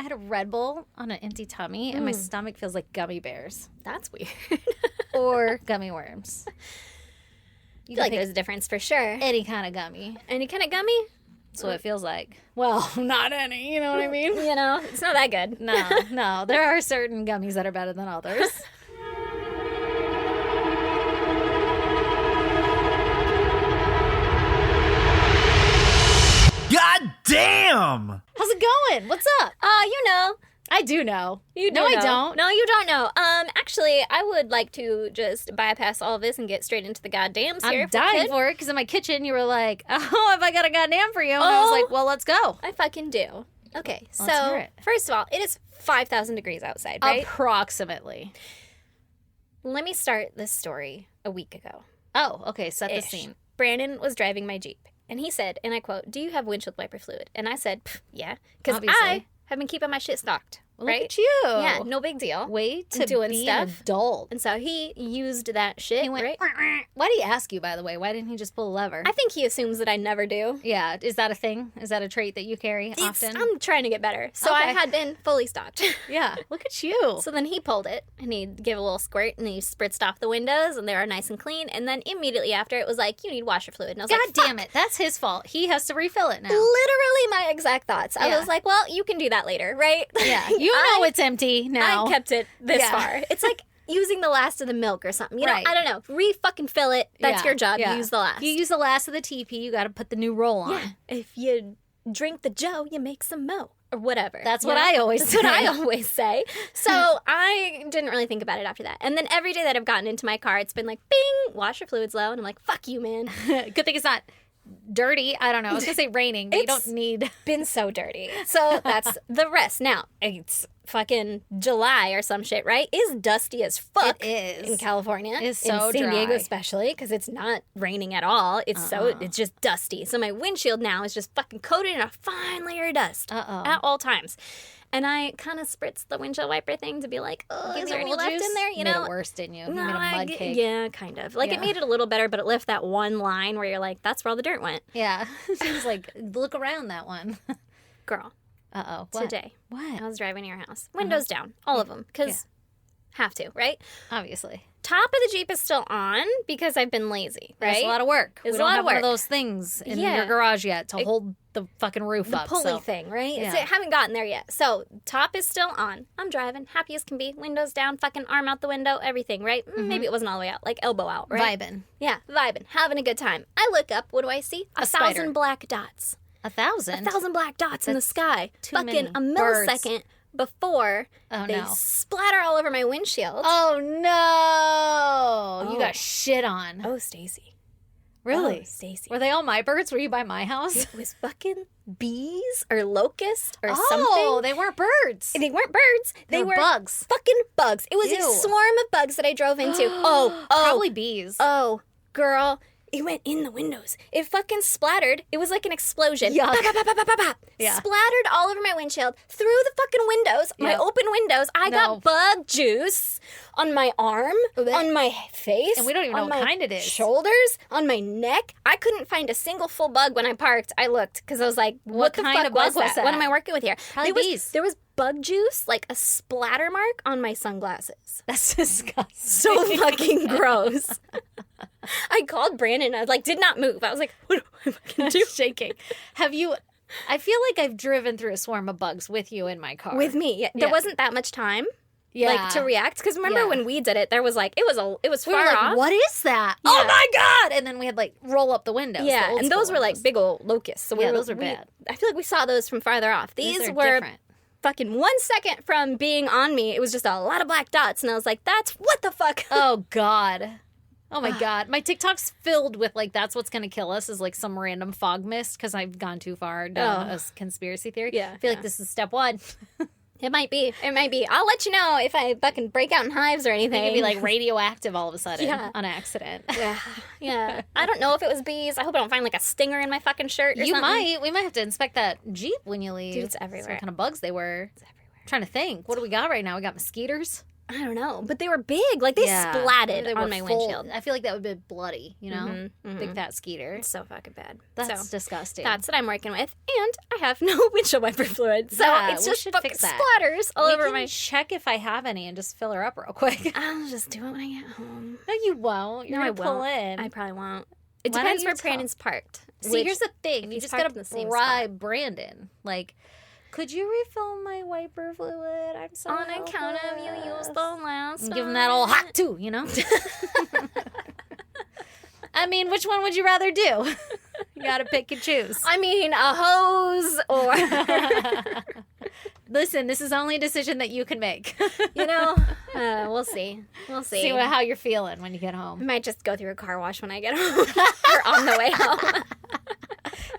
I had a Red Bull on an empty tummy, and my stomach feels like gummy bears. That's weird. Or gummy worms. I feel like there's a difference for sure. Any kind of gummy. Any kind of gummy? That's what it feels like. Well, not any, you know what I mean? You know, it's not that good. No. There are certain gummies that are better than others. God damn! How's it going? What's up? You know. I do know. You do No, know. I don't. No, you don't know. Actually, I would like to just bypass all of this and get straight into the goddams here. I'm dying for it because in my kitchen you were like, oh, have I got a goddamn for you? And I was like, well, let's go. I fucking do. Okay, Let's hear so it. first of all, it is 5,000 degrees outside, right? Approximately. Let me start this story a week ago. Oh, okay. Set the Ish. scene. Brandon was driving my Jeep, and he said, and I quote, "Do you have windshield wiper fluid?" And I said, yeah, because Obviously. I have been keeping my shit stocked. Well, right? Look at you. Yeah, no big deal. Way to Doing be stuff. an adult. And so he used that shit, He went, right? Why did he ask you, by the way? Why didn't he just pull a lever? I think he assumes that I never do. Yeah. Is that a thing? Is that a trait that you carry often? I'm trying to get better. So I Okay. had been fully stocked. Yeah. Look at you. So then he pulled it, and he gave a little squirt, and he spritzed off the windows, and they were nice and clean. And then immediately after, it was like, you need washer fluid. And I was God like, damn it. That's his fault. He has to refill it now. Literally my exact thoughts. I Yeah. was like, well, you can do that later, right? Yeah. You know it's empty now. I kept it this Yeah. far. It's like using the last of the milk or something. You know, Right. I don't know. Re-fucking fill it. That's Yeah, your job. yeah. Use the last. You use the last of the TP, you got to put the new roll on. Yeah. If you drink the Joe, you make some mo. Or whatever. That's you what know? I always That's say. what I always say. So I didn't really think about it after that. And then every day that I've gotten into my car, it's been like, bing, washer fluid's low. And I'm like, fuck you, man. Good thing it's not dirty. I don't know. I was going to say raining, but you It's- don't need... Been so dirty. So that's the rest. Now, it's fucking July or some shit, right? Is dusty as fuck. It is. In California. It's so in San Diego dry. especially, because it's not raining at all. It's it's just dusty. So my windshield now is just fucking coated in a fine layer of dust at all times. And I kind of spritzed the windshield wiper thing to be like, oh, Give is it a there any little left juice. in there? You You know? made it worse, didn't you? You No, made a mud cake. yeah, kind of. Like, Yeah. it made it a little better, but it left that one line where you're like, that's where all the dirt went. Yeah. She was like, look around that one. Girl, Uh-oh. What? today, What? I was driving to your house. Windows down, all of them, because have to, right? Obviously. Top of the Jeep is still on because I've been lazy, right? It's a lot of work. It's we a don't lot have of one of work. those things in Yeah. your garage yet to hold the fucking roof The up. pulley so. thing, right? Yeah. So I haven't gotten there yet. So top is still on. I'm driving, happy as can be. Windows down, fucking arm out the window, everything, right? Maybe it wasn't all the way out, like elbow out, right? Vibing. Yeah, vibing, having a good time. I look up, what do I see? A spider. 1,000 black dots. 1,000? 1,000 black dots in the sky. too Fucking many a birds. millisecond before Oh, they no. splatter all over my windshield. Oh, no. You Oh. got shit on. Oh, Stacy. Really? Oh, Stacy. Were they all my birds? Were you by my house? It was fucking bees or locusts or Oh, something. they weren't birds. They weren't birds. They were bugs. Fucking bugs. It was Ew. a swarm of bugs that I drove into. Probably bees. Oh, girl. It went in the windows. It fucking splattered. It was like an explosion. Yuck. Bah, bah, bah, bah, bah, bah, bah. Yeah. Splattered all over my windshield, through the fucking windows, my Yeah. open windows. I No. got bug juice on my arm, Blech. on my face. And we don't even know on what my kind it is. Shoulders, on my neck. I couldn't find a single full bug when I parked. I looked because I was like, what the kind fuck of bug was was that? What that? am I working with here? Probably There was- bees. There was bug juice, like a splatter mark on my sunglasses. That's disgusting. So fucking gross. I called Brandon. I did not move. I was like, what do I fucking do? Shaking. Have you... I feel like I've driven through a swarm of bugs with you in my car. With me. Yeah, there Yeah. wasn't that much time. Yeah. To react. Because remember Yeah. when we did it, there was it was We far were like, off. what is that? Yeah. Oh my God! And then we had roll up the windows. Yeah, the old and those school were windows. big old locusts. So Yeah, those are bad. I feel like we saw those from farther off. These These are were different. fucking 1 second from being on me. It was just a lot of black dots. And I was like, that's what the fuck? Oh God. Oh my God. My TikTok's filled with that's what's going to kill us is some random fog mist because I've gone too far down a conspiracy theory. Yeah, I feel yeah. like this is step one. It might be. It might be. I'll let you know if I fucking break out in hives or It anything. could be radioactive all of a sudden Yeah. on accident. Yeah. Yeah. I don't know if it was bees. I hope I don't find a stinger in my fucking shirt or You something. might. We might have to inspect that Jeep when you leave. Dude, it's See everywhere. what kind of bugs they were. It's everywhere. I'm trying to think. What do we got right now? We got mosquitoes. I don't know, but they were big. Like, they splatted They on were my full. windshield. I feel like that would be bloody, you know? Big fat skeeter. It's so fucking bad. That's disgusting. That's what I'm working with. And I have no windshield wiper fluid. So it's just fucking splatters all over my... check if I have any and just fill her up real quick. I'll just do it when I get home. No, you won't. You're going to pull in. I probably won't. It depends where Brandon's parked. See, here's the thing. You just got to bribe Brandon. Like... Could you refill my wiper fluid? I'm sorry. On account of you used the last one. Give him that old hot too, you know? I mean, which one would you rather do? You gotta pick and choose. I mean, a hose or... Listen, this is only a decision that you can make. You know, we'll see. We'll see. See how you're feeling when you get home. I might just go through a car wash when I get home. Or on the way home.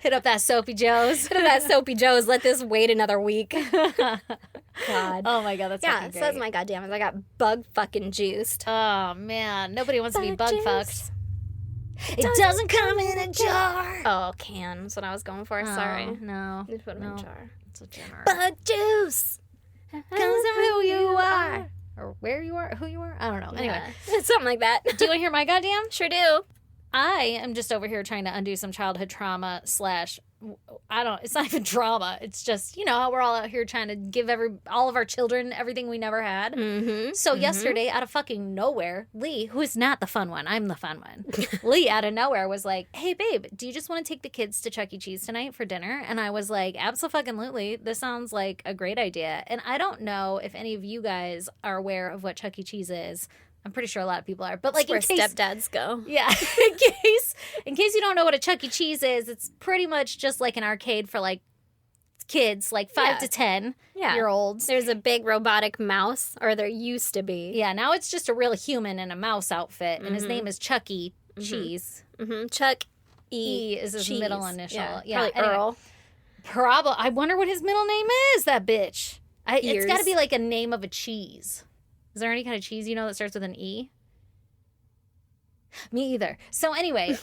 Hit up that Soapy Joe's. Hit up that Soapy Joe's. Let this wait another week. God. Oh my God, that's fucking great. So that's my goddamn. I got bug fucking juiced. Oh man, nobody wants to be bug fucked. It doesn't come in a jar. Oh, can. That's what I was going for. Sorry. No. Just put them in a jar. It's a jar. Bug juice. Comes from who you are. Or where you are, who you are. I don't know. Anyway. Something like that. Do you want to hear my goddamn? Sure do. I am just over here trying to undo some childhood trauma / it's not even trauma. It's just, you know, how we're all out here trying to give all of our children everything we never had. Mm-hmm. So yesterday, out of fucking nowhere, Lee, who is not the fun one, I'm the fun one. Lee, out of nowhere, was like, hey, babe, do you just want to take the kids to Chuck E. Cheese tonight for dinner? And I was like, absolutely. This sounds like a great idea. And I don't know if any of you guys are aware of what Chuck E. Cheese is. I'm pretty sure a lot of people are, but like where stepdads go. Yeah, in case you don't know what a Chuck E. Cheese is, it's pretty much just like an arcade for like kids, like 5 to 10-year-olds. There's a big robotic mouse, or there used to be. Yeah, now it's just a real human in a mouse outfit, and his name is Chuck E. Cheese. Mm-hmm. Chuck E. is his middle initial. Yeah, probably Earl. Probably. I wonder what his middle name is. That bitch. It's got to be like a name of a cheese. Is there any kind of cheese you know that starts with an E? Me either. So anyway,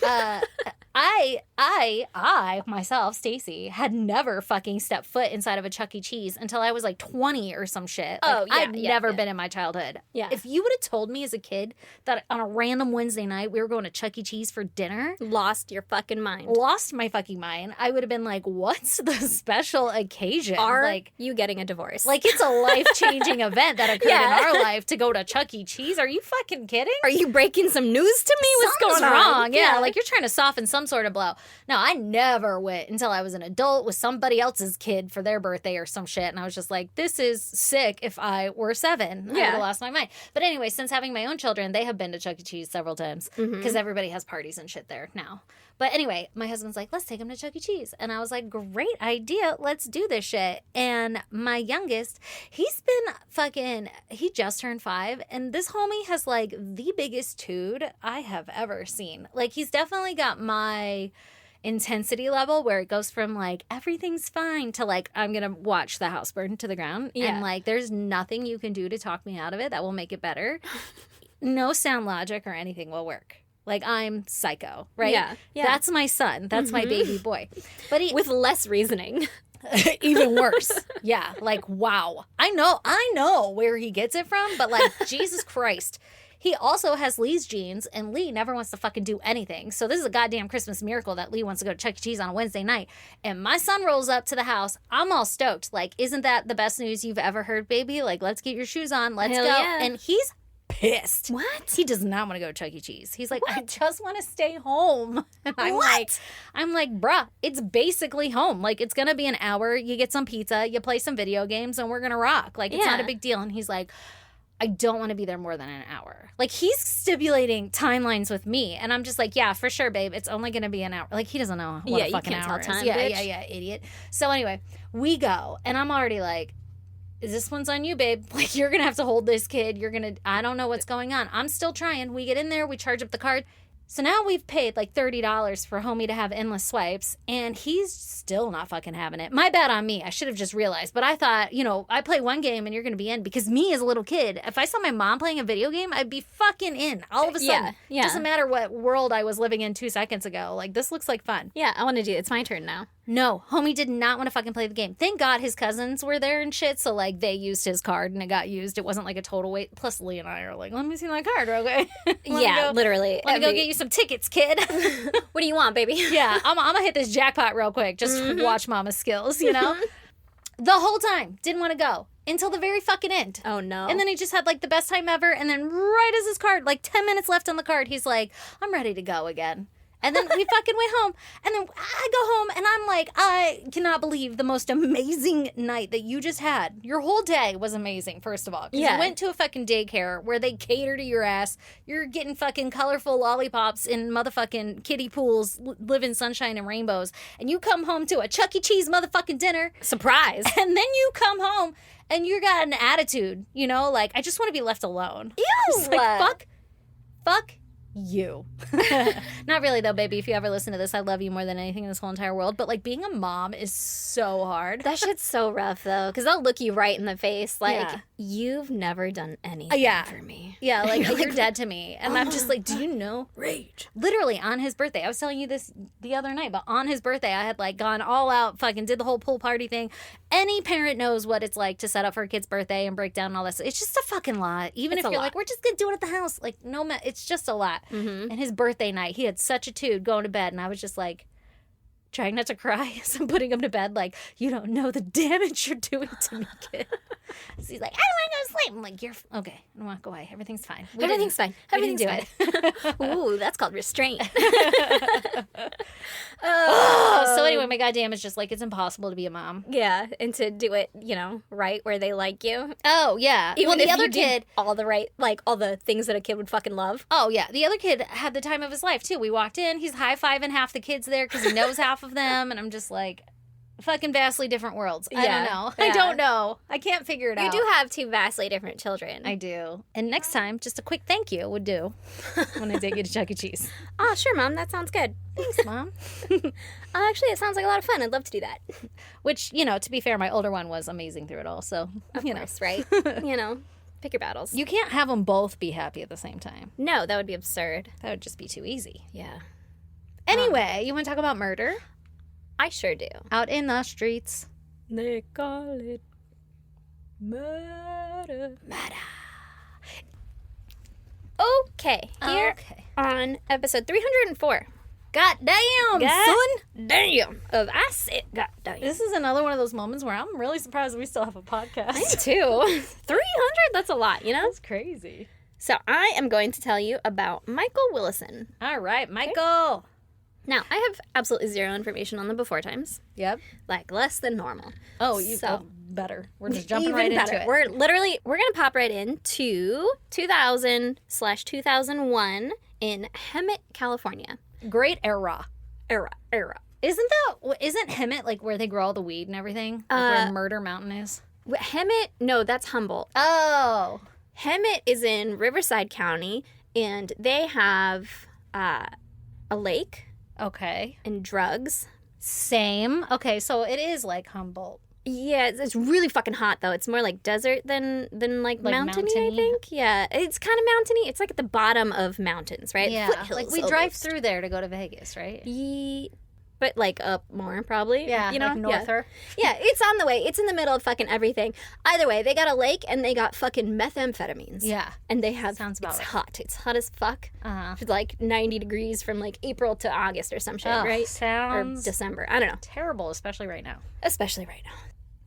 I myself, Stacy, had never fucking stepped foot inside of a Chuck E. Cheese until I was like 20 or some shit. I'd never been in my childhood. Yeah. If you would have told me as a kid that on a random Wednesday night we were going to Chuck E. Cheese for dinner. Lost your fucking mind. Lost my fucking mind. I would have been like, what's the special occasion? Are you getting a divorce? Like, it's a life-changing event that occurred in our life to go to Chuck E. Cheese. Are you fucking kidding? Are you breaking some news to me? What's going on? Wrong. Yeah, like you're trying to soften some sort of blow. No, I never went until I was an adult with somebody else's kid for their birthday or some shit. And I was just like, this is sick. If I were 7, I would have lost my mind. But anyway, since having my own children, they have been to Chuck E. Cheese several times because everybody has parties and shit there now. But anyway, my husband's like, let's take him to Chuck E. Cheese. And I was like, great idea. Let's do this shit. And my youngest, he just turned 5. And this homie has like the biggest tood I have ever seen. Like, he's definitely got my intensity level where it goes from like everything's fine to like I'm gonna watch the house burn to the ground. And like there's nothing you can do to talk me out of it that will make it better. No sound logic or anything will work. Like, I'm psycho, right? Yeah. That's my son. That's my baby boy. But with less reasoning. Even worse. Yeah. Like, wow. I know where he gets it from, but like, Jesus Christ. He also has Lee's genes, and Lee never wants to fucking do anything. So this is a goddamn Christmas miracle that Lee wants to go to Chuck E. Cheese on a Wednesday night. And my son rolls up to the house. I'm all stoked. Like, isn't that the best news you've ever heard, baby? Like, let's get your shoes on. Let's go. Yeah. And he's pissed. What? He does not want to go to Chuck E. Cheese. He's like, I just want to stay home. And I'm like, bruh, it's basically home. Like, it's going to be an hour. You get some pizza, you play some video games, and we're going to rock. Like, it's not a big deal. And he's like, I don't want to be there more than an hour. Like, he's stipulating timelines with me. And I'm just like, yeah, for sure, babe. It's only going to be an hour. Like, he doesn't know what a fucking hour is. Yeah, idiot. So anyway, we go. And I'm already like, this one's on you, babe. Like, you're going to have to hold this kid. I don't know what's going on. I'm still trying. We get in there. We charge up the card. So now we've paid like $30 for homie to have endless swipes, and he's still not fucking having it. My bad on me. I should have just realized. But I thought, I play one game and you're going to be in, because me as a little kid, if I saw my mom playing a video game, I'd be fucking in all of a sudden. Yeah. Doesn't matter what world I was living in 2 seconds ago. Like, this looks like fun. Yeah, I want to do it. It's my turn now. No, homie did not want to fucking play the game. Thank God his cousins were there and shit, so, like, they used his card and it got used. It wasn't, like, a total waste. Plus, Lee and I are like, let me see my card, okay? Literally. Let me go get you some tickets, kid. What do you want, baby? Yeah, I'm going to hit this jackpot real quick. Just watch mama's skills, you know? The whole time. Didn't want to go. Until the very fucking end. Oh, no. And then he just had, like, the best time ever. And then right as his card, like, 10 minutes left on the card, he's like, I'm ready to go again. And then we fucking went home. And then I go home, and I'm like, I cannot believe the most amazing night that you just had. Your whole day was amazing, first of all. Because you went to a fucking daycare where they cater to your ass. You're getting fucking colorful lollipops in motherfucking kiddie pools, living sunshine and rainbows. And you come home to a Chuck E. Cheese motherfucking dinner. Surprise. And then you come home, and you got an attitude, you know? Like, I just want to be left alone. Ew. Just like, fuck you. Not really, though, baby. If you ever listen to this, I love you more than anything in this whole entire world. But, like, being a mom is so hard. That shit's so rough, though, because they'll look you right in the face like, you've never done anything for me. Yeah, like, you're dead to me. And I'm just like, do you know? Rage. Literally, on his birthday. I was telling you this the other night, but on his birthday, I had, like, gone all out, fucking did the whole pool party thing. Any parent knows what it's like to set up for a kid's birthday and break down and all that stuff. It's just a fucking lot. Even if you're like, we're just going to do it at the house. Like, no, it's just a lot. And his birthday night, he had such a tude going to bed, and I was just like, trying not to cry as I'm putting him to bed, like, you don't know the damage you're doing to me, kid. So he's like, I don't want to go to sleep. I'm like, you're okay. I don't want to go away. Everything's fine. Everything's fine. Everything's fine. Ooh, that's called restraint. So anyway, my goddamn is just like, it's impossible to be a mom. Yeah, and to do it, you know, right where they like you. Oh, yeah. Even the if other you kid, did all the right, like, all the things that a kid would fucking love. Oh, yeah. The other kid had the time of his life, too. We walked in. He's high-fiving half the kids there because he knows half of them. And I'm just like, fucking vastly different worlds. I don't know. Yeah. I don't know. I can't figure it out. You do have two vastly different children. I do. And next time, just a quick thank you would do when I take you to Chuck E. Cheese. Oh, sure, Mom. That sounds good. Thanks, Mom. Actually, it sounds like a lot of fun. I'd love to do that. Which, you know, to be fair, my older one was amazing through it all. So, of course, right? You know, pick your battles. You can't have them both be happy at the same time. No, that would be absurd. That would just be too easy. Yeah. Anyway, you want to talk about murder? I sure do. Out in the streets. They call it murder. Okay, here on episode 304. Goddamn, son. Damn. Of I Said Goddamn. This is another one of those moments where I'm really surprised we still have a podcast. Me too. 300? That's a lot, you know? That's crazy. So I am going to tell you about Michael Willison. All right, Michael. Okay. Now, I have absolutely zero information on the before times. Yep. Like, less than normal. Oh, better. We're just jumping right into it. We're going to pop right into 2000/2001 in Hemet, California. Great era. Isn't Hemet like where they grow all the weed and everything? Like where Murder Mountain is? Hemet, no, that's Humboldt. Oh. Hemet is in Riverside County, and they have a lake. Okay. And drugs. Same. Okay, so it is like Humboldt. Yeah, it's really fucking hot, though. It's more like desert than like mountainy, I think. Yeah, it's kind of mountainy. It's like at the bottom of mountains, right? Yeah, Foothills, like we drive through there to go to Vegas, right? But like up more, probably. Yeah, you know? like norther. Yeah, it's on the way. It's in the middle of fucking everything. Either way, they got a lake and they got fucking methamphetamines. Yeah. And they have, sounds about it's right. hot. It's hot as fuck. It's like 90 degrees from like April to August or some shit, right? Sounds or December. I don't know. Terrible, especially right now. Especially right now.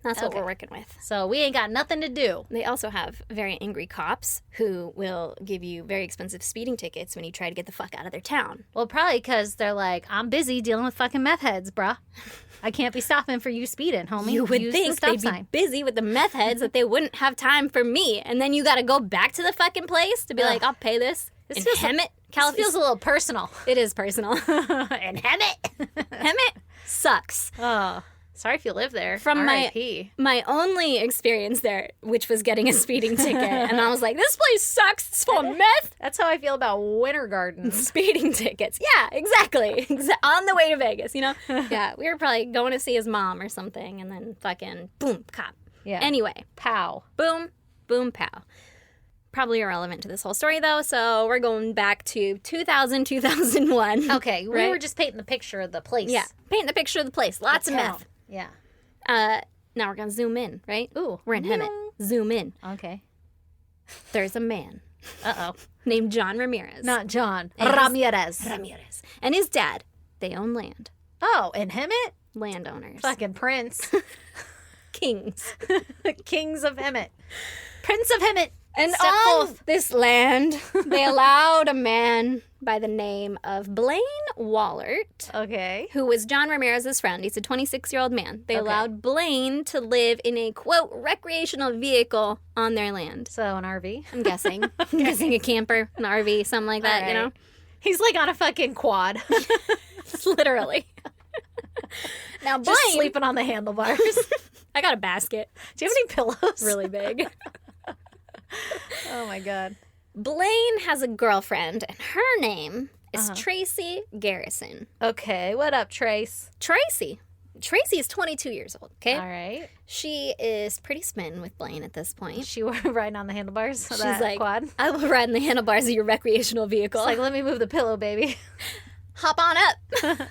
That's what we're working with. So we ain't got nothing to do. They also have very angry cops who will give you very expensive speeding tickets when you try to get the fuck out of their town. Well, probably because they're like, I'm busy dealing with fucking meth heads, bruh. I can't be stopping for you speeding, homie. You would think they'd be busy with the meth heads that they wouldn't have time for me. And then you got to go back to the fucking place to be like, I'll pay this. In Hemet, California. This feels a little personal. It is personal. And Hemet. Hemet sucks. Oh. Sorry if you live there. From my only experience there, which was getting a speeding ticket. And I was like, this place sucks. It's full of meth. That's how I feel about Winter Gardens. Speeding tickets. Yeah, exactly. On the way to Vegas, you know? Yeah, we were probably going to see his mom or something. And then fucking boom, cop. Yeah. Anyway. Pow. Boom, boom, pow. probably irrelevant to this whole story, though. So we're going back to 2000, 2001. Okay, we were just painting the picture of the place. Yeah, painting the picture of the place. Lots of meth. Yeah. Now we're going to zoom in, right? Ooh. We're in Hemet. Zoom in. Okay. There's a man Uh-oh. named John Ramirez. Not John. And Ramirez. Ramirez. And his dad, they own land. Oh, in Hemet? Landowners. Fucking prince. Kings. The kings of Hemet. Prince of Hemet. And Step on forth. this land, they allowed a man by the name of Blaine Wahlert, Okay. who was John Ramirez's friend. He's a 26-year-old man. They Okay. allowed Blaine to live in a, quote, recreational vehicle on their land. So an RV. I'm guessing. I'm guessing a camper, an RV, something like that, you know? He's like on a fucking quad. Literally. Now, Blaine... Just sleeping on the handlebars. I got a basket. Do you have any pillows? Really big. Oh my God. Blaine has a girlfriend, and her name is Tracy Garrison. Okay, what up, Trace? Tracy is 22 years old, okay? All right. She is pretty smitten with Blaine at this point. She were riding on the handlebars of She's that like, quad. I will ride in the handlebars of your recreational vehicle. It's like, let me move the pillow, baby. Hop on up.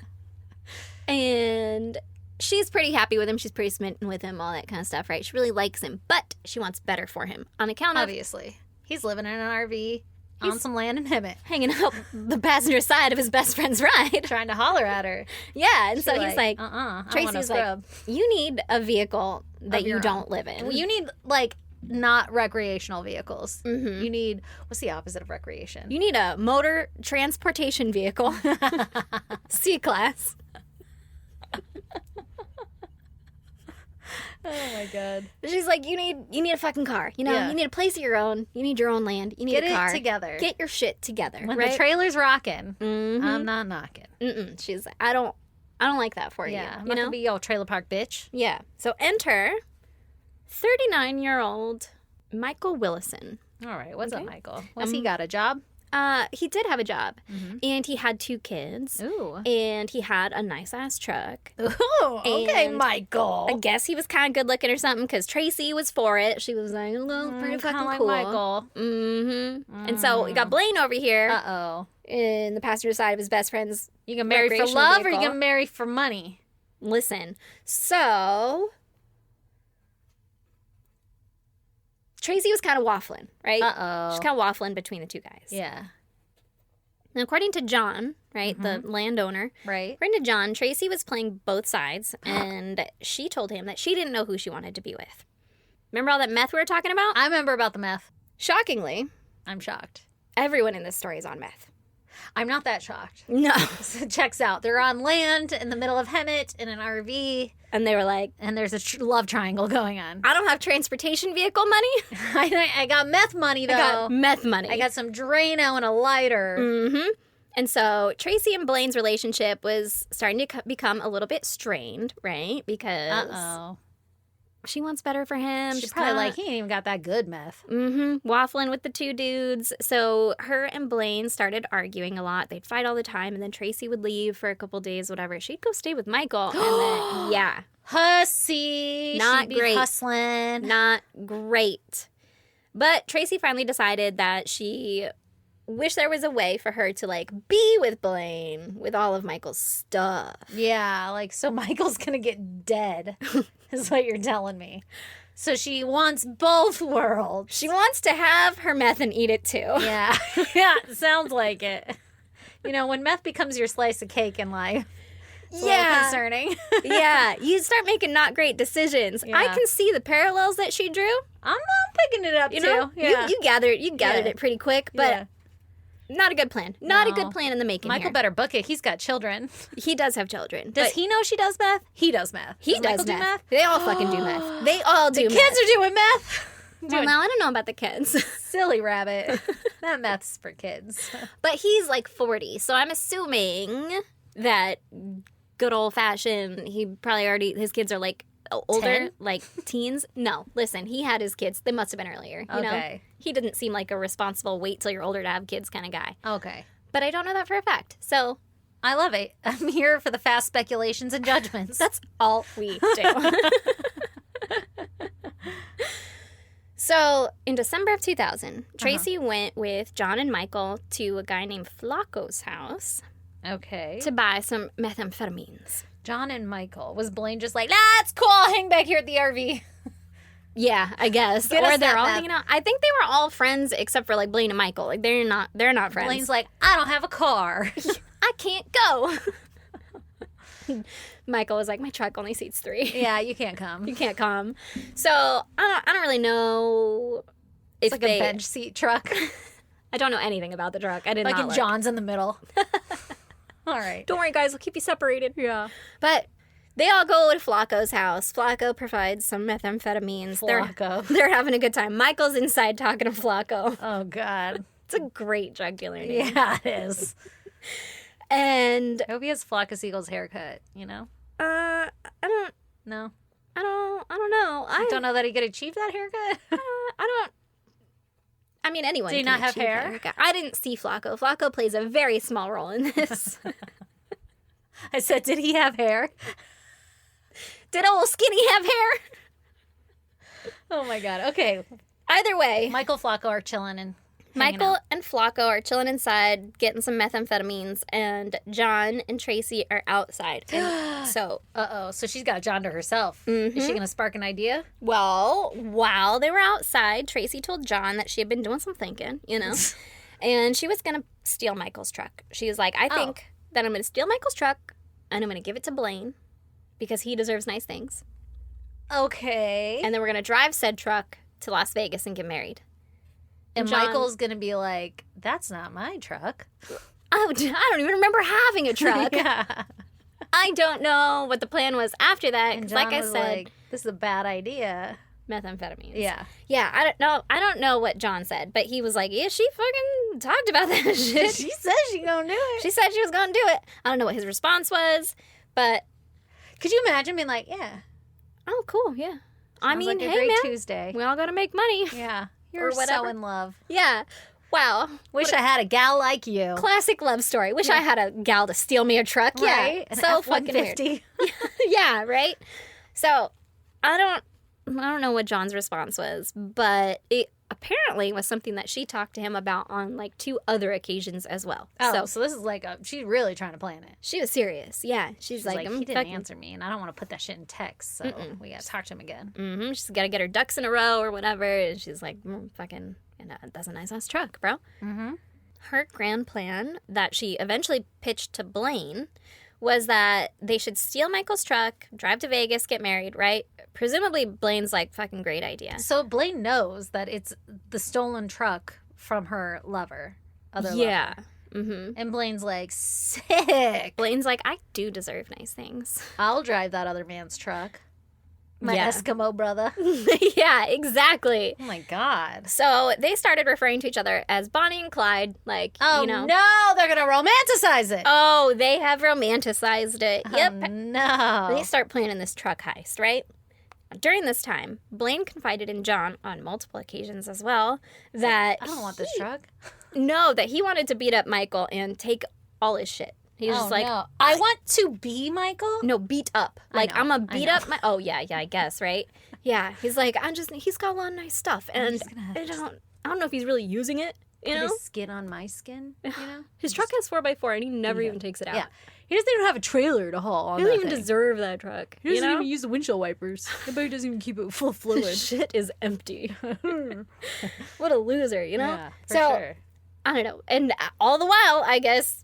And she's pretty happy with him. She's pretty smitten with him, all that kind of stuff, right? She really likes him, but she wants better for him on account of Obviously. He's living in an RV on some land in Hemet. hanging out the passenger side of his best friend's ride. Trying to holler at her. Yeah, and so he's like, I Tracy's want a like, scrub. you need a vehicle that Of you your don't own. live in. Well, you need, like, not recreational vehicles. Mhm. You need, what's the opposite of recreation? You need a motor transportation vehicle. C-class. Oh my God. She's like, you need a fucking car. You know, Yeah. you need a place of your own. You need your own land. You need Get a car. it together. Get your shit together. When right? the trailer's rocking, Mhm. I'm not knocking. Mm-mm. She's like, I don't like that for Yeah, I'm you. not You know? gonna be your trailer park bitch. Yeah. So enter 39-year-old Michael Willison. All right, what's Okay. up, Michael? What's he got, a job? He did have a job, Mm-hmm. and he had 2 kids, Ooh. and he had a nice-ass truck. Ooh, okay, And Michael. I guess he was kind of good looking or something, because Tracy was for it. She was like, oh, pretty Kinda fucking like cool. Michael. Mm-hmm. And so we got Blaine over here Uh-oh. in the passenger side of his best friend's. You can marry for Recreational love or you vehicle. can marry for money? Listen, so Tracy was kind of waffling, right? Uh-oh. She's kind of waffling between the 2 guys. Yeah. And according to John, right, the landowner, Right. according to John, Tracy was playing both sides, and she told him that she didn't know who she wanted to be with. Remember all that meth we were talking about? I remember about the meth. Shockingly, I'm shocked. everyone in this story is on meth. I'm not that shocked. No. So checks out. They're on land in the middle of Hemet in an RV, And they were like, and there's a love triangle going on. I don't have transportation vehicle money. I got meth money, though. I got meth money. I got some Drano and a lighter. Mm-hmm. And so Tracy and Blaine's relationship was starting to become a little bit strained, right? Because Uh-oh. she wants better for him. She's probably like, he ain't even got that good meth. Waffling with the 2 dudes. So her and Blaine started arguing a lot. They'd fight all the time, and then Tracy would leave for a couple days, whatever. She'd go stay with Michael, and then, yeah. Hussy. Not She'd be great. hustling. Not great. But Tracy finally decided that she wished there was a way for her to, like, be with Blaine with all of Michael's stuff. Yeah, like, so Michael's gonna get dead, is what you're telling me. So she wants both worlds. She wants to have her meth and eat it, too. Yeah. Yeah, sounds like it. You know, when meth becomes your slice of cake in life, it's a little concerning. Yeah, you start making not great decisions. Yeah. I can see the parallels that she drew. I'm picking it up, You too. know, Yeah. you gathered Yeah. it pretty quick, but Yeah. not a good plan. Not a No. good plan in the making. Michael here. better book it. He's got children. He does have children. Does but he know she does meth? He does meth. He does Michael meth. do meth? They all fucking do meth. They all do The meth. kids are doing meth. Well, now I don't know about the kids. Silly rabbit. That meth's for kids. But he's like 40, so I'm assuming that good old fashioned, he probably already, his kids are like older, 10? like teens. No, listen, he had his kids. They must have been earlier. You know? Okay. He didn't seem like a responsible wait till you're older to have kids kind of guy. Okay. But I don't know that for a fact. So I love it. I'm here for the fast speculations and judgments. that's all we do. So, in December of 2000, Tracy went with John and Michael to a guy named Flacco's house. Okay. To buy some methamphetamines. John and Michael. Was Blaine just like, it's cool, I'll hang back here at the RV? Yeah, I guess. Or they're all hanging out. I think they were all friends except for, like, Blaine and Michael. Like, they're not friends. Blaine's like, I don't have a car. I can't go. Michael was like, my truck only seats 3. Yeah, you can't come. You can't come. So, I don't really know if it's like a bench seat truck. I don't know anything about the truck. I did not look. Like if John's in the middle. All right. Don't worry, guys. We'll keep you separated. Yeah. But they all go to Flacco's house. Flacco provides some methamphetamines. Flacco. They're having a good time. Michael's inside talking to Flacco. Oh, God. It's a great drug dealer name. Yeah, it is. And I hope he has Flacco Seagull's haircut, you know? I don't know. I don't know. I don't know that he could achieve that haircut. I mean, anyone. Do you can not have achieve hair? That. I didn't see Flacco. Flacco plays a very small role in this. I said, did he have hair? Did old Skinny have hair? Oh my God. Okay. Either way, Michael Flacco are chilling and Michael and Flacco are chilling inside, getting some methamphetamines, and John and Tracy are outside. So she's got John to herself. Mm-hmm. Is she going to spark an idea? Well, while they were outside, Tracy told John that she had been doing some thinking, you know, and she was going to steal Michael's truck. She was like, I think that I'm going to steal Michael's truck, and I'm going to give it to Blaine, because he deserves nice things. Okay. And then we're going to drive said truck to Las Vegas and get married. And John, Michael's going to be like, that's not my truck. Oh, I don't even remember having a truck. Yeah. I don't know what the plan was after that. And John like I said, this is a bad idea. Methamphetamines. Yeah. Yeah, I don't know what John said, but he was like, yeah, she fucking talked about that shit. She said she gonna do it. She said she was gonna do it. I don't know what his response was, but... Could you imagine being like, yeah. Oh, cool, yeah. I mean, like a hey, great man. Tuesday. We all gotta make money. Yeah. You're so in love. Yeah. Wow. Wish I had a gal like you. Classic love story. Wish I had a gal to steal me a truck. Right? Yeah. So fucking weird. Yeah, right? So, I don't know what John's response was, but it apparently was something that she talked to him about on like 2 other occasions as well. Oh, so this is like she's really trying to plan it. She was serious. Yeah. She's like he didn't answer me, and I don't want to put that shit in text, so we got to talk to him again. Mm-hmm. She's got to get her ducks in a row or whatever, and she's like, fucking, that's a nice-ass truck, bro. Mm-hmm. Her grand plan that she eventually pitched to Blaine was that they should steal Michael's truck, drive to Vegas, get married, right? Presumably, Blaine's like, fucking great idea. So Blaine knows that it's the stolen truck from her lover, lover. Mm-hmm. And Blaine's like, sick. Blaine's like, I do deserve nice things. I'll drive that other man's truck. My Eskimo brother. Yeah, exactly. Oh, my God. So they started referring to each other as Bonnie and Clyde, like, no, they're going to romanticize it. Oh, they have romanticized it. Yep. No. They start planning this truck heist, right? During this time, Blaine confided in John on multiple occasions as well that I don't want this truck. No, that he wanted to beat up Michael and take all his shit. He was just like, no. I want to be Michael? No, beat up. Like, I'm going to beat up my... Oh, yeah, I guess, right? Yeah, he's like, he's got a lot of nice stuff. And I don't know if he's really using it, you know? His skin on my skin, you know? His truck has 4x4 and he never even takes it out. Yeah. He doesn't even have a trailer to haul on. He doesn't even deserve that truck. He doesn't even use the windshield wipers. Nobody doesn't even keep it full of fluid. Shit is empty. What a loser, you know? Yeah, for sure. I don't know. And all the while, I guess,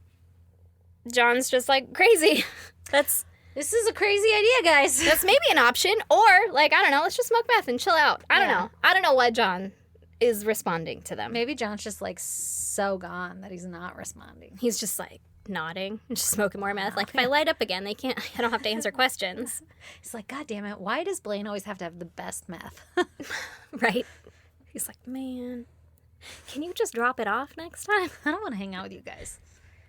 John's just like, crazy. This is a crazy idea, guys. That's maybe an option. Or, like, I don't know, let's just smoke meth and chill out. I don't know. I don't know why John is responding to them. Maybe John's just, like, so gone that he's not responding. He's just, like, nodding and just smoking more meth. Like, if I light up again, I don't have to answer questions. He's like, God damn it, why does Blaine always have to have the best meth? Right? He's like, man, can you just drop it off next time? I don't want to hang out with you guys.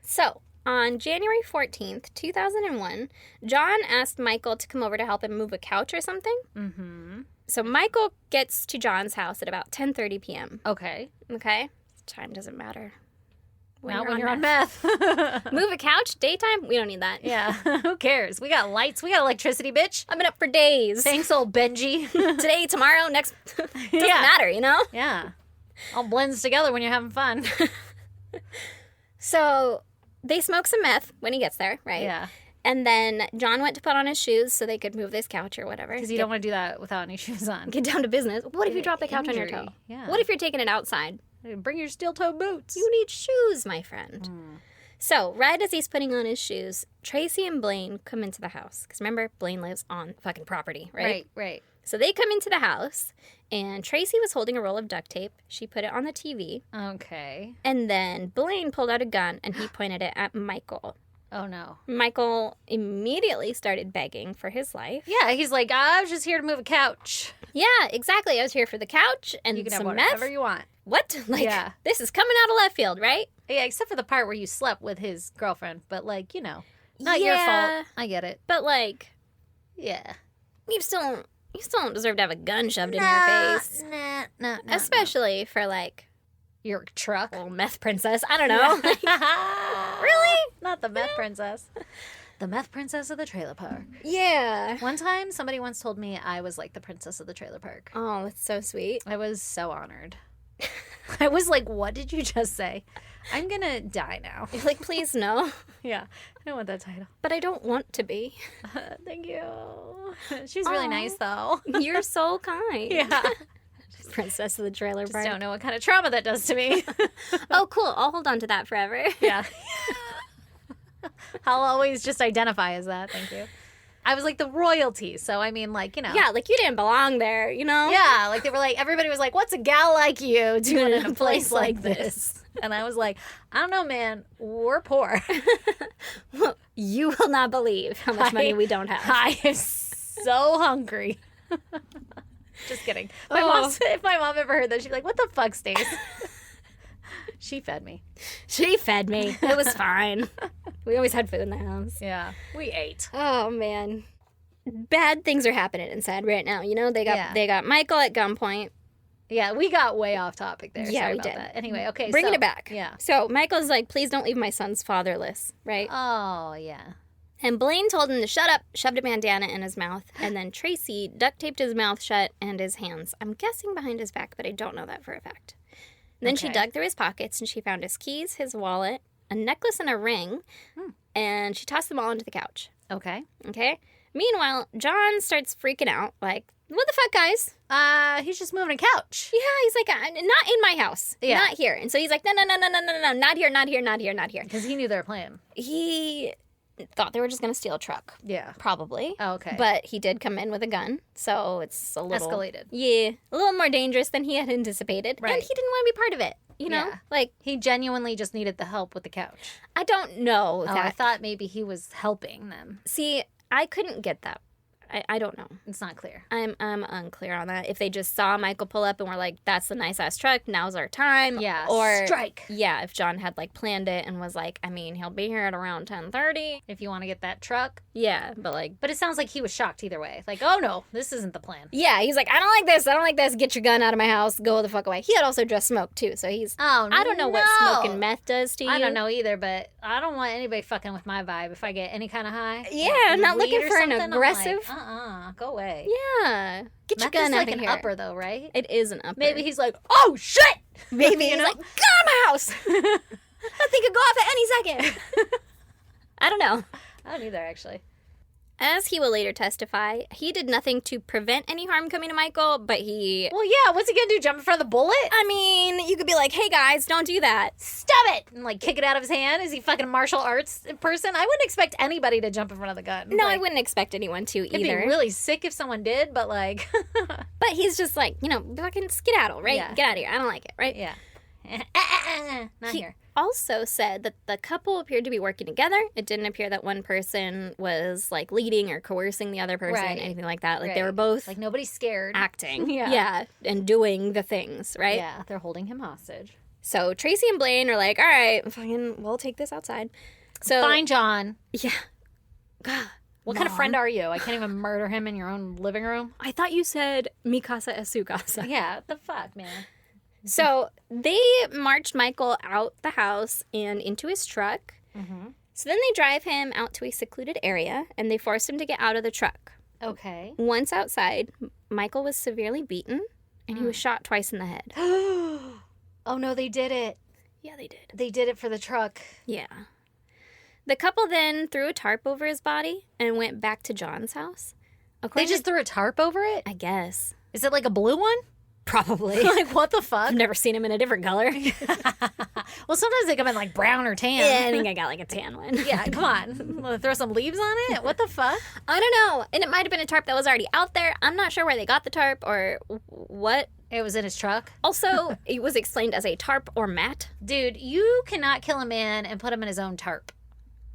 So, on January 14th, 2001, John asked Michael to come over to help him move a couch or something. Mm-hmm. So Michael gets to John's house at about 10:30 p.m. Okay. Okay? Time doesn't matter. Not when you're on meth. Move a couch, daytime? We don't need that. Yeah. Who cares? We got lights. We got electricity, bitch. I've been up for days. Thanks, old Benji. Today, tomorrow, next. Doesn't matter, you know? Yeah. All blends together when you're having fun. So they smoke some meth when he gets there, right? Yeah. And then John went to put on his shoes so they could move this couch or whatever. Because you don't want to do that without any shoes on. Get down to business. What if you drop the couch on your toe? Yeah. What if you're taking it outside? Bring your steel-toe boots. You need shoes, my friend. So, right as he's putting on his shoes, Tracy and Blaine come into the house. Because remember, Blaine lives on fucking property, right? Right. So they come into the house, and Tracy was holding a roll of duct tape. She put it on the TV. Okay. And then Blaine pulled out a gun, and he pointed it at Michael. Oh, no. Michael immediately started begging for his life. Yeah, he's like, I was just here to move a couch. Yeah, exactly. I was here for the couch and You can some have meth. whatever you want. What? Like, Yeah. This is coming out of left field, right? Yeah, except for the part where you slept with his girlfriend. But, like, you know, not your fault. I get it. But, like, Yeah. you still don't deserve to have a gun shoved in your face. Nah. Especially for, like, Your truck. little meth princess. I don't know. Really? Not the meth princess. The meth princess of the trailer park. Yeah. One time, somebody once told me I was like the princess of the trailer park. Oh, that's so sweet. I was so honored. I was like, what did you just say? I'm going to die now. You're like, please no. Yeah. I don't want that title. But I don't want to be. Thank you. She's really nice, though. You're so kind. Yeah. Princess of the trailer Just park. don't know what kind of trauma that does to me. Oh, cool. I'll hold on to that forever. Yeah. I'll always just identify as that. Thank you. I was like the royalty. So, I mean, like, you know. Yeah, like you didn't belong there, you know? Yeah. Like, they were like, everybody was like, what's a gal like you doing in a place like this? And I was like, I don't know, man. We're poor. You will not believe how much money we don't have. I am so hungry. Just kidding. If my mom ever heard that, she'd be like, what the fuck, Stace? She fed me. She fed me. It was fine. We always had food in the house. Yeah. We ate. Oh, man. Bad things are happening inside right now. You know, they got Michael at gunpoint. Yeah, we got way off topic there. Yeah, Sorry we about did. that. Anyway, okay. Bringing it back. Yeah. So Michael's like, please don't leave my sons fatherless, right? Oh, yeah. And Blaine told him to shut up, shoved a bandana in his mouth, and then Tracy duct taped his mouth shut and his hands. I'm guessing behind his back, but I don't know that for a fact. And then she dug through his pockets and she found his keys, his wallet, a necklace and a ring, and she tossed them all into the couch. Okay. Okay? Meanwhile, John starts freaking out, like, what the fuck, guys? He's just moving a couch. Yeah, he's like, not in my house. Yeah. Not here. And so he's like, no, not here, not here, not here, not here. Because he knew they were playing. He thought they were just going to steal a truck. Yeah. Probably. Oh, okay. But he did come in with a gun, so it's a little... Escalated. Yeah. A little more dangerous than he had anticipated. Right. And he didn't want to be part of it, you know? Yeah. Like... He genuinely just needed the help with the couch. I don't know Oh, that. I thought maybe he was helping them. See, I couldn't get that. I don't know. It's not clear. I'm unclear on that. If they just saw Michael pull up and were like, that's the nice-ass truck, now's our time. Yeah, or strike. Yeah, if John had, like, planned it and was like, I mean, he'll be here at around 10:30. If you want to get that truck. Yeah, but, like... But it sounds like he was shocked either way. Like, oh, no, this isn't the plan. Yeah, he's like, I don't like this, get your gun out of my house, go the fuck away. He had also just smoked, too, so he's... Oh, no. I don't know what smoking meth does to you. I don't know either, but I don't want anybody fucking with my vibe if I get any kind of high. Yeah, I'm not looking for an aggressive... I'm like, go away. Yeah. Get your Meth gun is out like of an here. upper, though, right? It is an upper. Maybe he's like, oh, shit! Maybe You he's know? like, get out of my house! That thing could go off at any second. I don't know. I don't either, actually. As he will later testify, he did nothing to prevent any harm coming to Michael, but he... Well, yeah, what's he gonna do, jump in front of the bullet? I mean, you could be like, hey guys, don't do that. Stop it! And, like, kick it out of his hand? Is he fucking martial arts person? I wouldn't expect anybody to jump in front of the gun. No, like, I wouldn't expect anyone to either. It'd be really sick if someone did, but, like... But he's just like, fucking skedaddle, right? Yeah. Get out of here. I don't like it, right? Yeah. Not He here. also said that the couple appeared to be working together. It didn't appear that one person was, like, leading or coercing the other person, Right. anything like that. Like, they Right. were both Like, nobody's scared. acting. Yeah. And doing the things, right? Yeah, they're holding him hostage. So Tracy and Blaine are like, all right, fine, we'll take this outside. So Fine, John. Yeah. God. What kind of friend are you? I can't even murder him in your own living room? I thought you said mi casa es su casa. Yeah, what the fuck, man? So they marched Michael out the house and into his truck. Mm-hmm. So then they drive him out to a secluded area, and they force him to get out of the truck. Okay. Once outside, Michael was severely beaten, and he was shot twice in the head. Oh, no, they did it. Yeah, they did. They did it for the truck. Yeah. The couple then threw a tarp over his body and went back to John's house. They just threw a tarp over it? I guess. Is it like a blue one? Probably. Like, what the fuck? I've never seen him in a different color. Well, sometimes they come in like brown or tan. Yeah, I think I got like a tan one. Yeah, come on. Wanna throw some leaves on it? What the fuck? I don't know. And it might have been a tarp that was already out there. I'm not sure where they got the tarp or what. It was in his truck? Also, it was explained as a tarp or mat. Dude, you cannot kill a man and put him in his own tarp.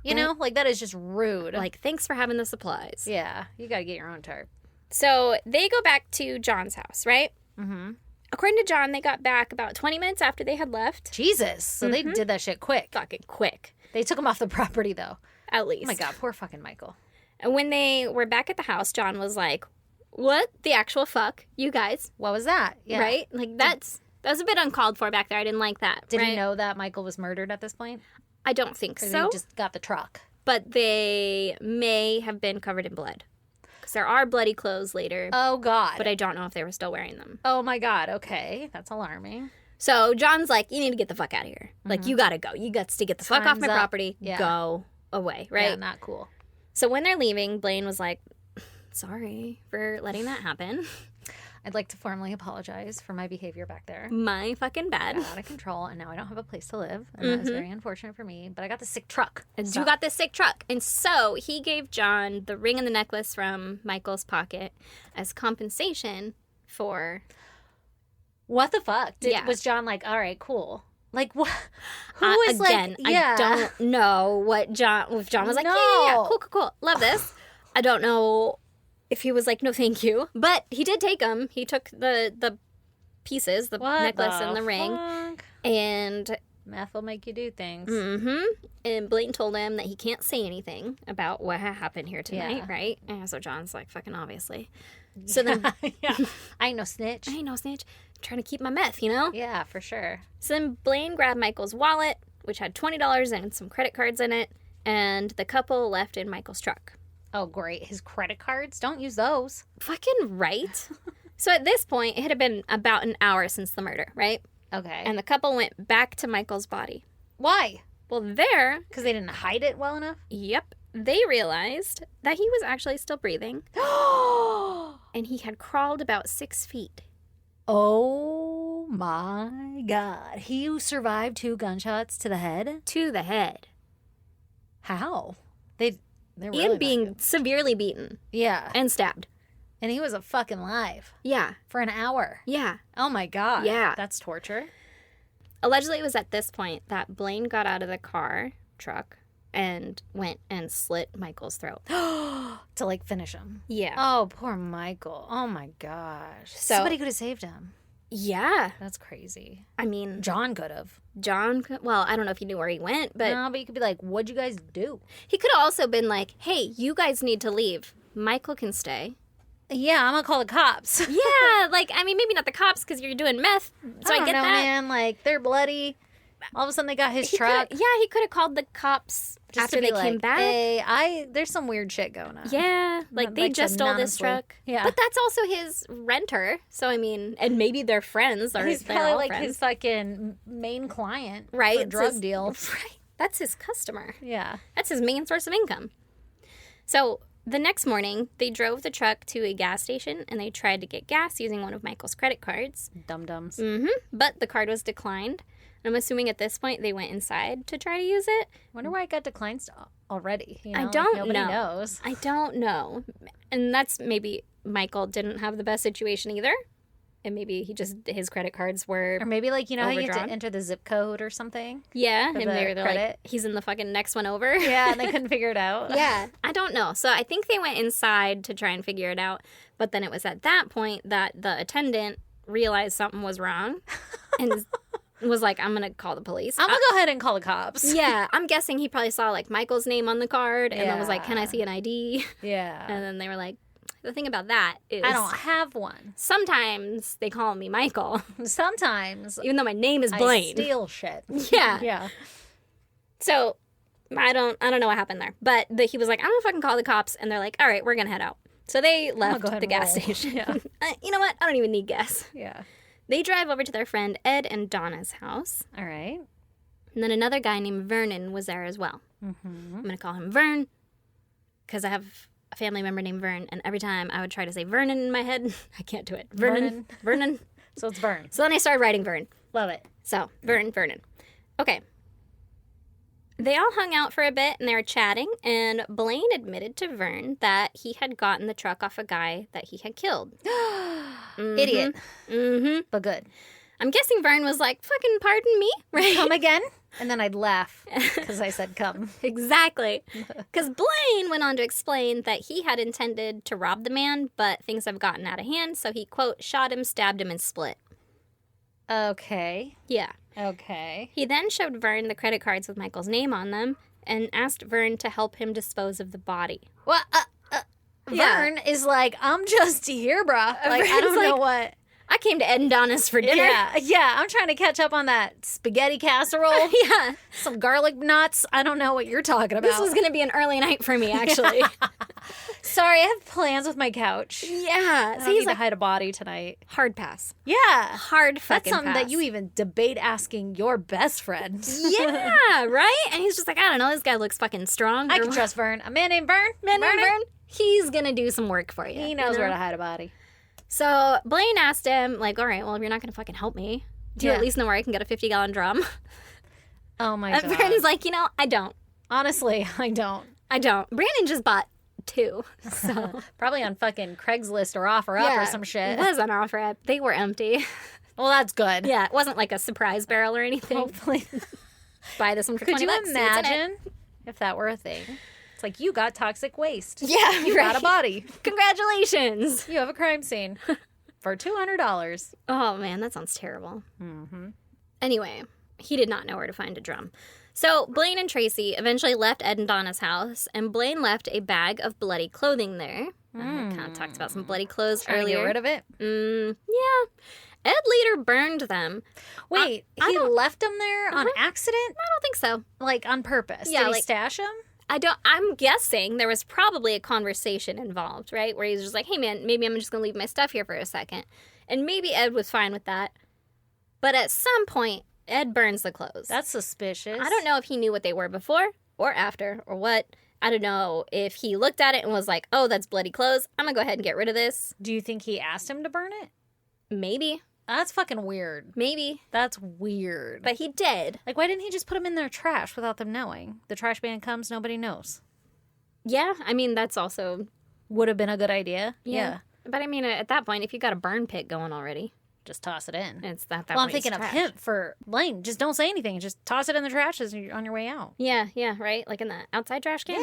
You know? Like, that is just rude. Like, thanks for having the supplies. Yeah, you gotta get your own tarp. So they go back to John's house, right? Mm-hmm. According to John, they got back about 20 minutes after they had left. Jesus. So they did that shit quick. Fucking quick. They took him off the property, though. At least. Oh, my God. Poor fucking Michael. And when they were back at the house, John was like, what the actual fuck, you guys? What was that? Yeah. Right? Like, that was a bit uncalled for back there. I didn't like that. Did right? he know that Michael was murdered at this point? I don't think Or so. he just got the truck? But they may have been covered in blood. Because there are bloody clothes later. Oh, God. But I don't know if they were still wearing them. Oh, my God. Okay. That's alarming. So John's like, you need to get the fuck out of here. Like, you gotta go. You got to get the fuck off my Time's up. property. Yeah. Go away, right? Yeah, not cool. So when they're leaving, Blaine was like, sorry for letting that happen. I'd like to formally apologize for my behavior back there. My fucking bad. Got out of control, and now I don't have a place to live, and that was very unfortunate for me. But I got the sick truck. And so- you got this sick truck. And so he gave John the ring and the necklace from Michael's pocket as compensation for... What the fuck? Yeah. Was John like, all right, cool? Like, what? Who is again, like, yeah. I don't know what John... If John was like, yeah, No. cool. Love this. I don't know if he was like, no, thank you. But he did take them. He took the pieces, the What necklace the and the ring. fuck? And... Meth will make you do things. And Blaine told him that he can't say anything about what happened here tonight, Yeah. right? And so John's like, fucking obviously. So then, Yeah. I ain't no snitch. I ain't no snitch. I'm trying to keep my meth, you know? Yeah, for sure. So then Blaine grabbed Michael's wallet, which had $20 and some credit cards in it, and the couple left in Michael's truck. Oh, great. His credit cards? Don't use those. Fucking right. So at this point, it had been about an hour since the murder, right? Okay. And the couple went back to Michael's body. Why? Well, there, Because they didn't hide it well enough? yep, they realized that he was actually still breathing, and he had crawled about 6 feet. Oh my God. He survived 2 gunshots to the head? To the head. How? They're really And being severely beaten Yeah. and stabbed. And he was a fucking live Yeah. for an hour. Yeah. Oh my God. Yeah. That's torture. Allegedly, it was at this point that Blaine got out of the truck, and went and slit Michael's throat. To like finish him. Yeah. Oh, poor Michael. Oh my gosh. So- Somebody could have saved him. Yeah. That's crazy. I mean, John could have. well, I don't know if he knew where he went, but No, but you could be like, what'd you guys do? he could have also been like, hey, you guys need to leave. Michael can stay. Yeah, I'm gonna call the cops. Yeah, like, I mean, maybe not the cops because you're doing meth, so I don't get know, that. man. Like, they're bloody. All of a sudden, they got his He truck. coulda- yeah, he could have called the cops Just after to be they like, came back. Hey, there's some weird shit going on. Yeah, like they Like just some stole this non-employee. truck. Yeah. But that's also his renter. So, I mean, and maybe they're friends. Or He's they're probably all like friends. his fucking main client. Right, For it's drug his- deal. Right. That's his customer. Yeah. That's his main source of income. So the next morning, they drove the truck to a gas station and they tried to get gas using one of Michael's credit cards. Dum-dums. But the card was declined. I'm assuming at this point they went inside to try to use it. Wonder why it got declined already. You know? I Like, don't nobody know. knows. I don't know. And that's maybe Michael didn't have the best situation either. And maybe his credit cards were, Or maybe like, you know how you have Overdrawn? to enter the zip code or something? yeah. for And the they're like, credit. he's in the fucking next one over. Yeah, and they couldn't figure it out. Yeah, I don't know. So I think they went inside to try and figure it out. But then it was at that point that the attendant realized something was wrong and was like, I'm going to call the police. I'm gonna go ahead and call the cops. Yeah, I'm guessing he probably saw like Michael's name on the card and then was like, can I Yeah. see an ID? Yeah. And then they were like, the thing about that is I don't have one. sometimes they call me Michael, Sometimes even though my name is Blaine. I steal shit. Yeah. Yeah. So I don't know what happened there. But he was like, I'm gonna fucking call the cops, and they're like, all right, we're gonna head out. So they left go ahead the and gas roll. station. Yeah. You know what? I don't even need gas. Yeah. They drive over to their friend Ed and Donna's house. All right. And then another guy named Vernon was there as well. Mm-hmm. I'm going to call him Vern because I have a family member named Vern. And every time I would try to say Vernon in my head, I can't do it. Vernon. So it's Vern. So then I started writing Vern. Love it. So, Vernon. Okay. They all hung out for a bit and they were chatting. And Blaine admitted to Vern that he had gotten the truck off a guy that he had killed. Idiot. Mm-hmm. But good. I'm guessing Vern was like, fucking pardon me? Right? Come again? And then I'd laugh because I said come. Exactly. Because Blaine went on to explain that he had intended to rob the man, but things have gotten out of hand, so he, quote, shot him, stabbed him, and split. Okay. Yeah. Okay. He then showed Vern the credit cards with Michael's name on them and asked Vern to help him dispose of the body. Well, Yeah. Vern is like, I'm just here, bruh. Like, I Vern's don't know like, what. I came to Ed and Donna's for dinner. Yeah, I'm trying to catch up on that spaghetti casserole. Yeah. Some garlic nuts. I don't know what you're talking about. This was going to be an early night for me, actually. Sorry, I have plans with my couch. Yeah. I So don't he's need like, to hide a body tonight. hard pass. Yeah. Hard fucking That's something pass. that you even debate asking your best friend. Yeah, right? And he's just like, I don't know, this guy looks fucking strong. I can trust Vern. A man named Vern. Vern. He's going to do some work for you. He knows you know? where to hide a body. So Blaine asked him, like, all right, well, if you're not going to fucking help me, do you at least know where I can get a 50-gallon drum? Oh, my And God. Vern's like, I don't. Honestly, I don't. Brandon just bought 2. So Probably on fucking Craigslist or OfferUp or some shit. It was on offer. They were empty. Well, that's good. Yeah, it wasn't like a surprise barrel or anything. Hopefully. Buy this one for Could $20. you See what's in it. imagine if that were a thing? It's like, you got toxic waste. Yeah, You got a body. Congratulations. You have a crime scene for $200. Oh, man, that sounds terrible. Mm-hmm. Anyway, he did not know where to find a drum. So Blaine and Tracy eventually left Ed and Donna's house, and Blaine left a bag of bloody clothing there. I kind of talked about some bloody clothes Trying earlier. to get rid of it. Yeah. Ed later burned them. Wait, I he don't- left them there on accident? I don't think so. Like, on purpose? Yeah, Did he like- stash them? I'm guessing there was probably a conversation involved, right? Where he was just like, hey man, maybe I'm just gonna leave my stuff here for a second. And maybe Ed was fine with that. But at some point, Ed burns the clothes. That's suspicious. I don't know if he knew what they were before or after or what. I don't know if he looked at it and was like, oh, that's bloody clothes. I'm gonna go ahead and get rid of this. Do you think he asked him to burn it? Maybe. That's fucking weird. Maybe. That's weird. But he did. Like, why didn't he just put them in their trash without them knowing? The trash man comes, nobody knows. Yeah, I mean, that's also... Would have been a good idea. Yeah. But I mean, at that point, if you got a burn pit going already, Just toss it in. it's that Well, I'm point, it's thinking of trash. him for Blaine. Just don't say anything. Just toss it in the trash as you're on your way out. Yeah, right? Like in the outside trash can?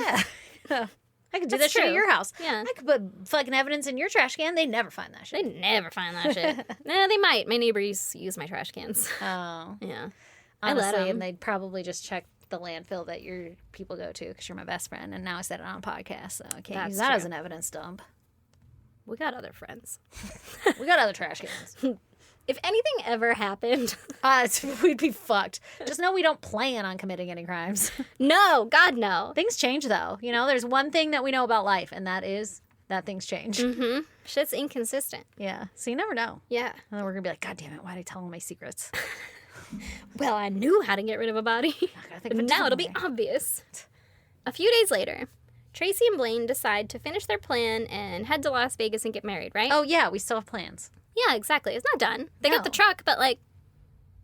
Yeah. I could do That's that shit at true. your house. Yeah. I could put fucking evidence in your trash can. They'd never find that shit. They'd never find that shit. Nah, they might. My neighbors use my trash cans. Oh. Yeah. I let Honestly, 'em. and they'd probably just check the landfill that your people go to because you're my best friend. And now I said it on a podcast, so I can't That's use that true. as an evidence dump. We got other friends. We got other trash cans. If anything ever happened... We'd be fucked. Just know we don't plan on committing any crimes. No, God, no. Things change, though. You know, there's one thing that we know about life, and that is that things change. Mm-hmm. Shit's inconsistent. Yeah. So you never know. Yeah. And then we're going to be like, God damn it, why did I tell all my secrets? Well, I knew how to get rid of a body. gotta think of But a now it'll different be obvious. A few days later, Tracy and Blaine decide to finish their plan and head to Las Vegas and get married, right? Oh, yeah, we still have plans. Yeah, exactly. It's not done. They got the No. truck, but like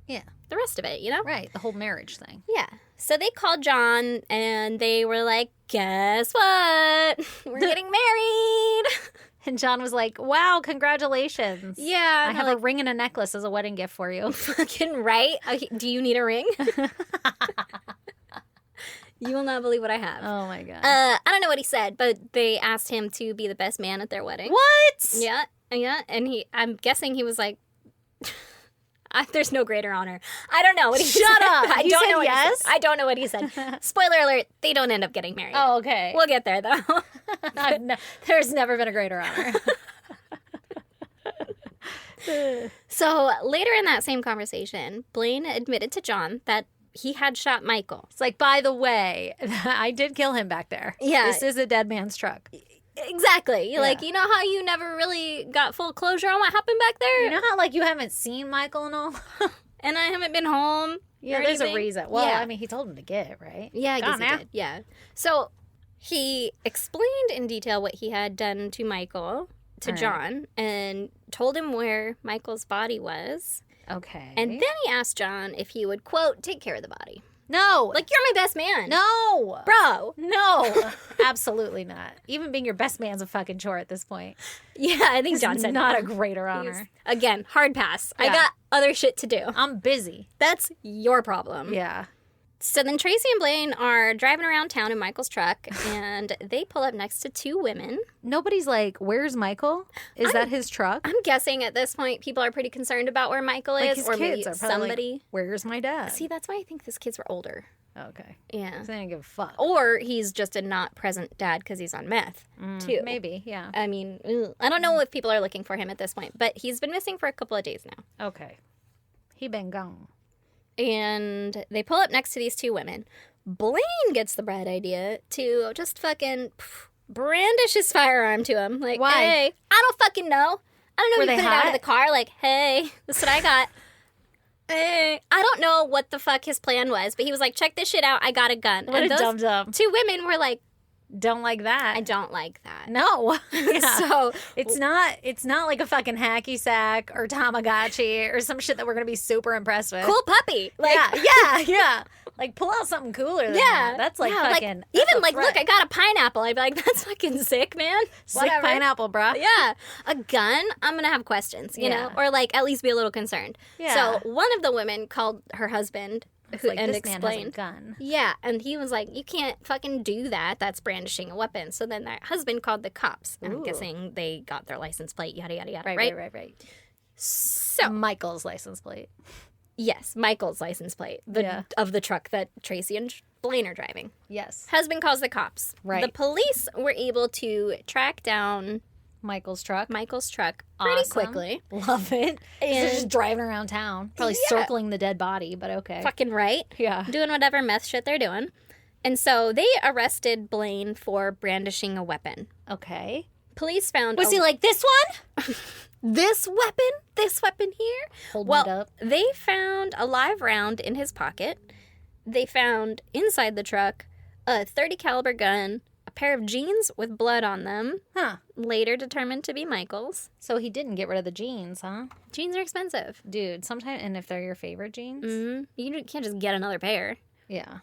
Yeah. the rest of it, you know? Right. The whole marriage thing. Yeah. So they called John and they were like, guess what? We're getting married. And John was like, wow, congratulations. Yeah. I and have they're a ring and a necklace as a wedding gift for you. like, fucking right. Okay, do you need a ring? You will not believe what I have. Oh, my God. I don't know what he said, but they asked him to be the best man at their wedding. What? Yeah, and I'm guessing he was like, There's no greater honor. I don't know what he said. Shut up. I You don't said know what yes? he said. I don't know what he said. Spoiler alert, they don't end up getting married. Oh, okay. We'll get there, though. There's never been a greater honor. So later in that same conversation, Blaine admitted to John that he had shot Michael. It's like, by the way, I did kill him back there. Yeah. This is a dead man's truck. Exactly. Yeah. Like, you know how you never really got full closure on what happened back there? You know how, like, you haven't seen Michael and all? And I haven't been home. Yeah, or there's anything? a reason. Well, Yeah. I mean, he told him to get, right? Yeah, I guess Gone he now. did. Yeah. So he explained in detail what he had done to Michael, to All right. John, and told him where Michael's body was. Okay. And then he asked John if he would, quote, take care of the body. No. Like, you're my best man. no. Bro. No. Absolutely not. Even being your best man's a fucking chore at this point. Yeah, I think John It's said not no. a greater He's- honor. Again, hard pass. I Yeah. got other shit to do. I'm busy. That's your problem. Yeah. So then Tracy and Blaine are driving around town in Michael's truck, and they pull up next to two women. Nobody's like, where's Michael? Is that his truck? I'm guessing at this point people are pretty concerned about where Michael Like, is, his or kids maybe are probably somebody. like, where's my dad? See, that's why I think his kids were older. Okay. Yeah. So they didn't give a fuck. Or he's just a not present dad because he's on meth, too. Maybe, yeah. I mean, I don't know if people are looking for him at this point, but he's been missing for a couple of days now. Okay. He been gone. And they pull up next to these two women. Blaine gets the bright idea to just fucking brandish his firearm to him. Like, Why? hey, I don't fucking know. I don't know Were if they you put it out hot? of the car like, hey, this is what I got. Hey. I don't know what the fuck his plan was, but he was like, check this shit out. I got a gun. What and a those dum-dum. two women were like, Don't like that. I don't like that. No. Yeah. So It's not like a fucking hacky sack or Tamagotchi or some shit that we're gonna be super impressed with. cool puppy. Like, yeah. Like pull out something cooler than yeah. that. That's like yeah, fucking even that's a like, threat. look, I got a pineapple. I'd be like, that's fucking sick, man. Sick Whatever. pineapple, bruh. Yeah. A gun, I'm going to have questions, you know? Yeah. Or like at least be a little concerned. Yeah. So one of the women called her husband It's like and this man has a explained. gun. Yeah. And he was like, you can't fucking do that. That's brandishing a weapon. So then their husband called the cops. And I'm Ooh. guessing they got their license plate, yada, yada, yada. Right. So, Michael's license plate. yes, Michael's license plate of the truck that Tracy and Blaine are driving. Yes. Husband calls the cops. Right. The police were able to track down Michael's truck. Michael's truck pretty Awesome. quickly. Love it. They're And- just driving around town. Probably Yeah. circling the dead body, but okay. Fucking right. Yeah. Doing whatever meth shit they're doing. And so they arrested Blaine for brandishing a weapon. Okay. Police found Was he like this one? this weapon here? Holding Well, it up. they found a live round in his pocket. They found inside the truck a .30 caliber gun, a pair of jeans with blood on them, Huh. later determined to be Michael's. So he didn't get rid of the jeans, huh? Jeans are expensive. Dude, sometimes, and if they're your favorite jeans. You can't just get another pair. Yeah.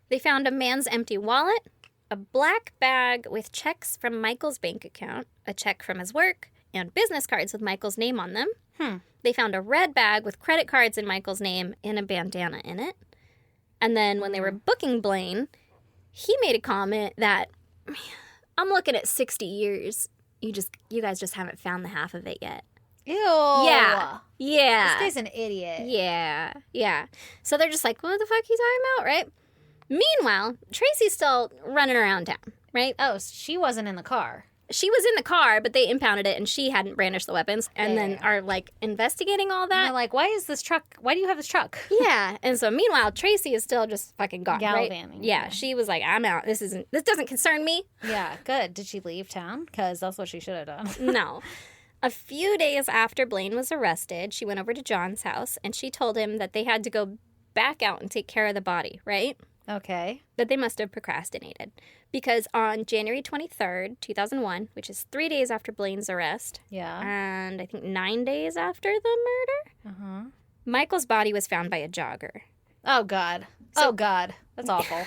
They found a man's empty wallet, a black bag with checks from Michael's bank account, a check from his work, and business cards with Michael's name on them. They found a red bag with credit cards in Michael's name and a bandana in it. And then when they were booking Blaine, he made a comment that, I'm looking at 60 years. You guys just haven't found the half of it yet. Ew. Yeah. Yeah. This guy's an idiot. Yeah. So they're just like, what the fuck are you talking about, right? Meanwhile, Tracy's still running around town, right? Oh, she wasn't in the car. She was in the car, but they impounded it, and she hadn't brandished the weapons, and then are, like, investigating all And that. they're like, why do you have this truck? Yeah, and so meanwhile, Tracy is still just fucking gone, right? Gallivanting. Yeah, she was like, I'm out. This doesn't concern me. Yeah, good. Did she leave town? Because that's what she should have done. No. A few days after Blaine was arrested, she went over to John's house, and she told him that they had to go back out and take care of the body, right? Okay. But they must have procrastinated. Because on January 23rd, 2001, which is 3 days after Blaine's arrest, Yeah. and I think 9 days after the murder, Uh-huh. Michael's body was found by a jogger. Oh, God. So- Oh, God. That's awful.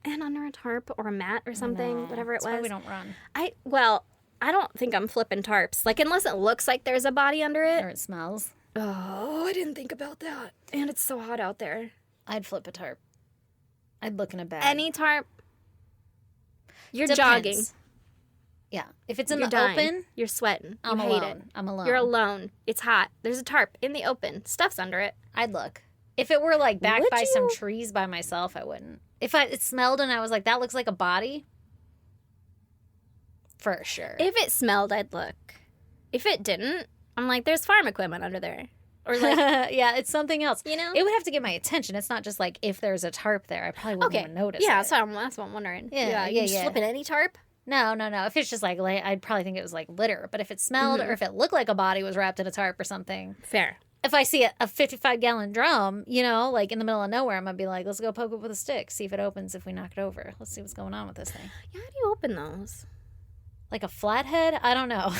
And under a tarp or a mat or something, No, whatever it that's why was. we don't run. I don't think I'm flipping tarps. Like, unless it looks like there's a body under it. Or it smells. Oh, I didn't think about that. And it's so hot out there. I'd flip a tarp. I'd look in a bag. Any tarp. You're Depends. jogging. Yeah. If it's in You're the dying. open, You're sweating. I'm You alone. hate it. I'm alone. You're alone. It's hot. There's a tarp in the open. Stuff's under it. I'd look. If it were like back Would by some you? trees by myself, I wouldn't. If it smelled and I was like, that looks like a body, for sure. If it smelled, I'd look. If it didn't, I'm like, there's farm equipment under there. Or like, yeah, it's something else. you know? It would have to get my attention. It's not just like if there's a tarp there, I probably wouldn't even notice Yeah, it. that's what I'm wondering. Yeah, you just yeah. flip in any tarp? No. If it's just like, I'd probably think it was like litter. But if it smelled Mm-hmm. or if it looked like a body was wrapped in a tarp or something. Fair. If I see a 55-gallon drum, you know, like in the middle of nowhere, I'm going to be like, let's go poke it with a stick, see if it opens if we knock it over. Let's see what's going on with this thing. Yeah, how do you open those? Like a flathead? I don't know.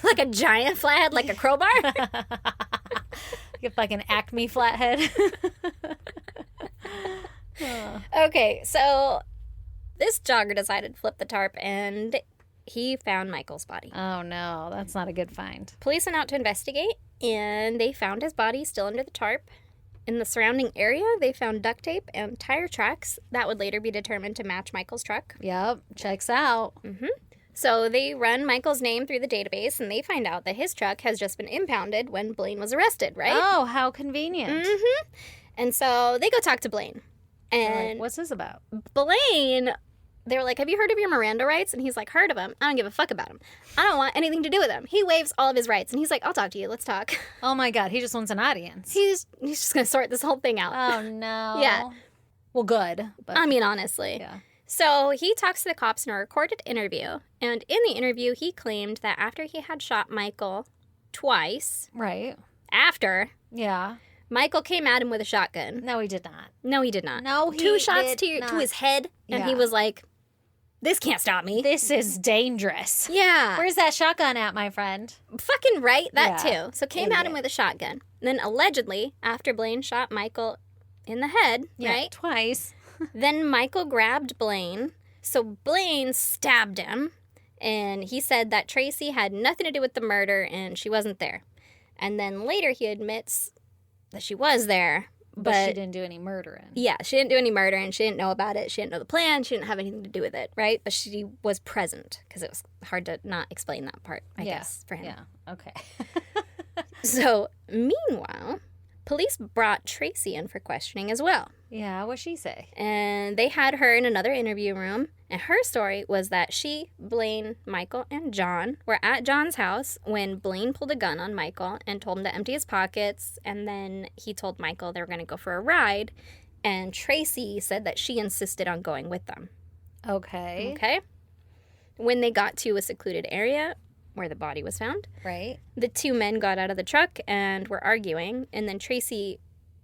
Like a giant flathead, like a crowbar? Like a fucking Acme flathead. Okay, so this jogger decided to flip the tarp and he found Michael's body. Oh, no. That's not a good find. Police went out to investigate and they found his body still under the tarp. In the surrounding area, they found duct tape and tire tracks that would later be determined to match Michael's truck. Yep. Checks out. So they run Michael's name through the database and they find out that his truck has just been impounded when Blaine was arrested, right? Oh, how convenient. And so they go talk to Blaine. They're And like, what's this about? Blaine, they were like, have you heard of your Miranda rights? And he's like, heard of them. I don't give a fuck about them. I don't want anything to do with them. He waives all of his rights. And he's like, I'll talk to you. Let's talk. Oh, my God. He just wants an audience. He's just going to sort this whole thing out. Oh, no. Yeah. Well, good. But I mean, honestly. yeah. So he talks to the cops in a recorded interview. And in the interview, he claimed that after he had shot Michael twice, Right. Michael came at him with a shotgun. No, he did not. No, he did not. No, he 2 shots did to not. his head. And he Yeah. was like, this can't stop me. This is dangerous. Yeah. Where's that shotgun at, my friend? Fucking right, that Yeah. too. So came at him Idiot. with a shotgun. And then allegedly, after Blaine shot Michael in the head, Yeah, right? twice. Then Michael grabbed Blaine. So Blaine stabbed him. And he said that Tracy had nothing to do with the murder and she wasn't there. And then later he admits that she was there. But she didn't do any murdering. Yeah, she didn't do any murder and she didn't know about it. She didn't know the plan. She didn't have anything to do with it, right? But she was present because it was hard to not explain that part, I guess, for him. Yeah, okay. So, meanwhile, police brought Tracy in for questioning as well. Yeah, what'd she say? And they had her in another interview room. And her story was that she, Blaine, Michael, and John were at John's house when Blaine pulled a gun on Michael and told him to empty his pockets. And then he told Michael they were going to go for a ride. And Tracy said that she insisted on going with them. Okay. Okay? When they got to a secluded area where the body was found, Right. the 2 men got out of the truck and were arguing. And then Tracy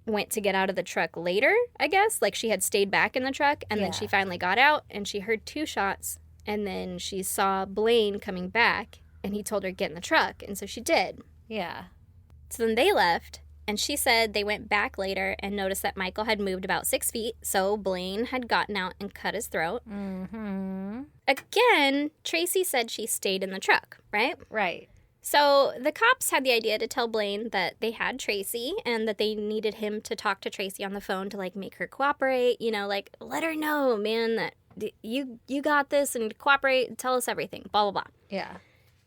went to get out of the truck later, I guess. Like she had stayed back in the truck and then Yeah. she finally got out and she heard 2 shots and then she saw Blaine coming back and he told her to get in the truck and so she did. Yeah. So then they left and she said they went back later and noticed that Michael had moved about 6 feet, so Blaine had gotten out and cut his throat. Mm-hmm. Again, Tracy said she stayed in the truck, right? Right. So the cops had the idea to tell Blaine that they had Tracy and that they needed him to talk to Tracy on the phone to, like, make her cooperate, you know, like, let her know, man, that you got this and cooperate, tell us everything, blah, blah, blah. Yeah.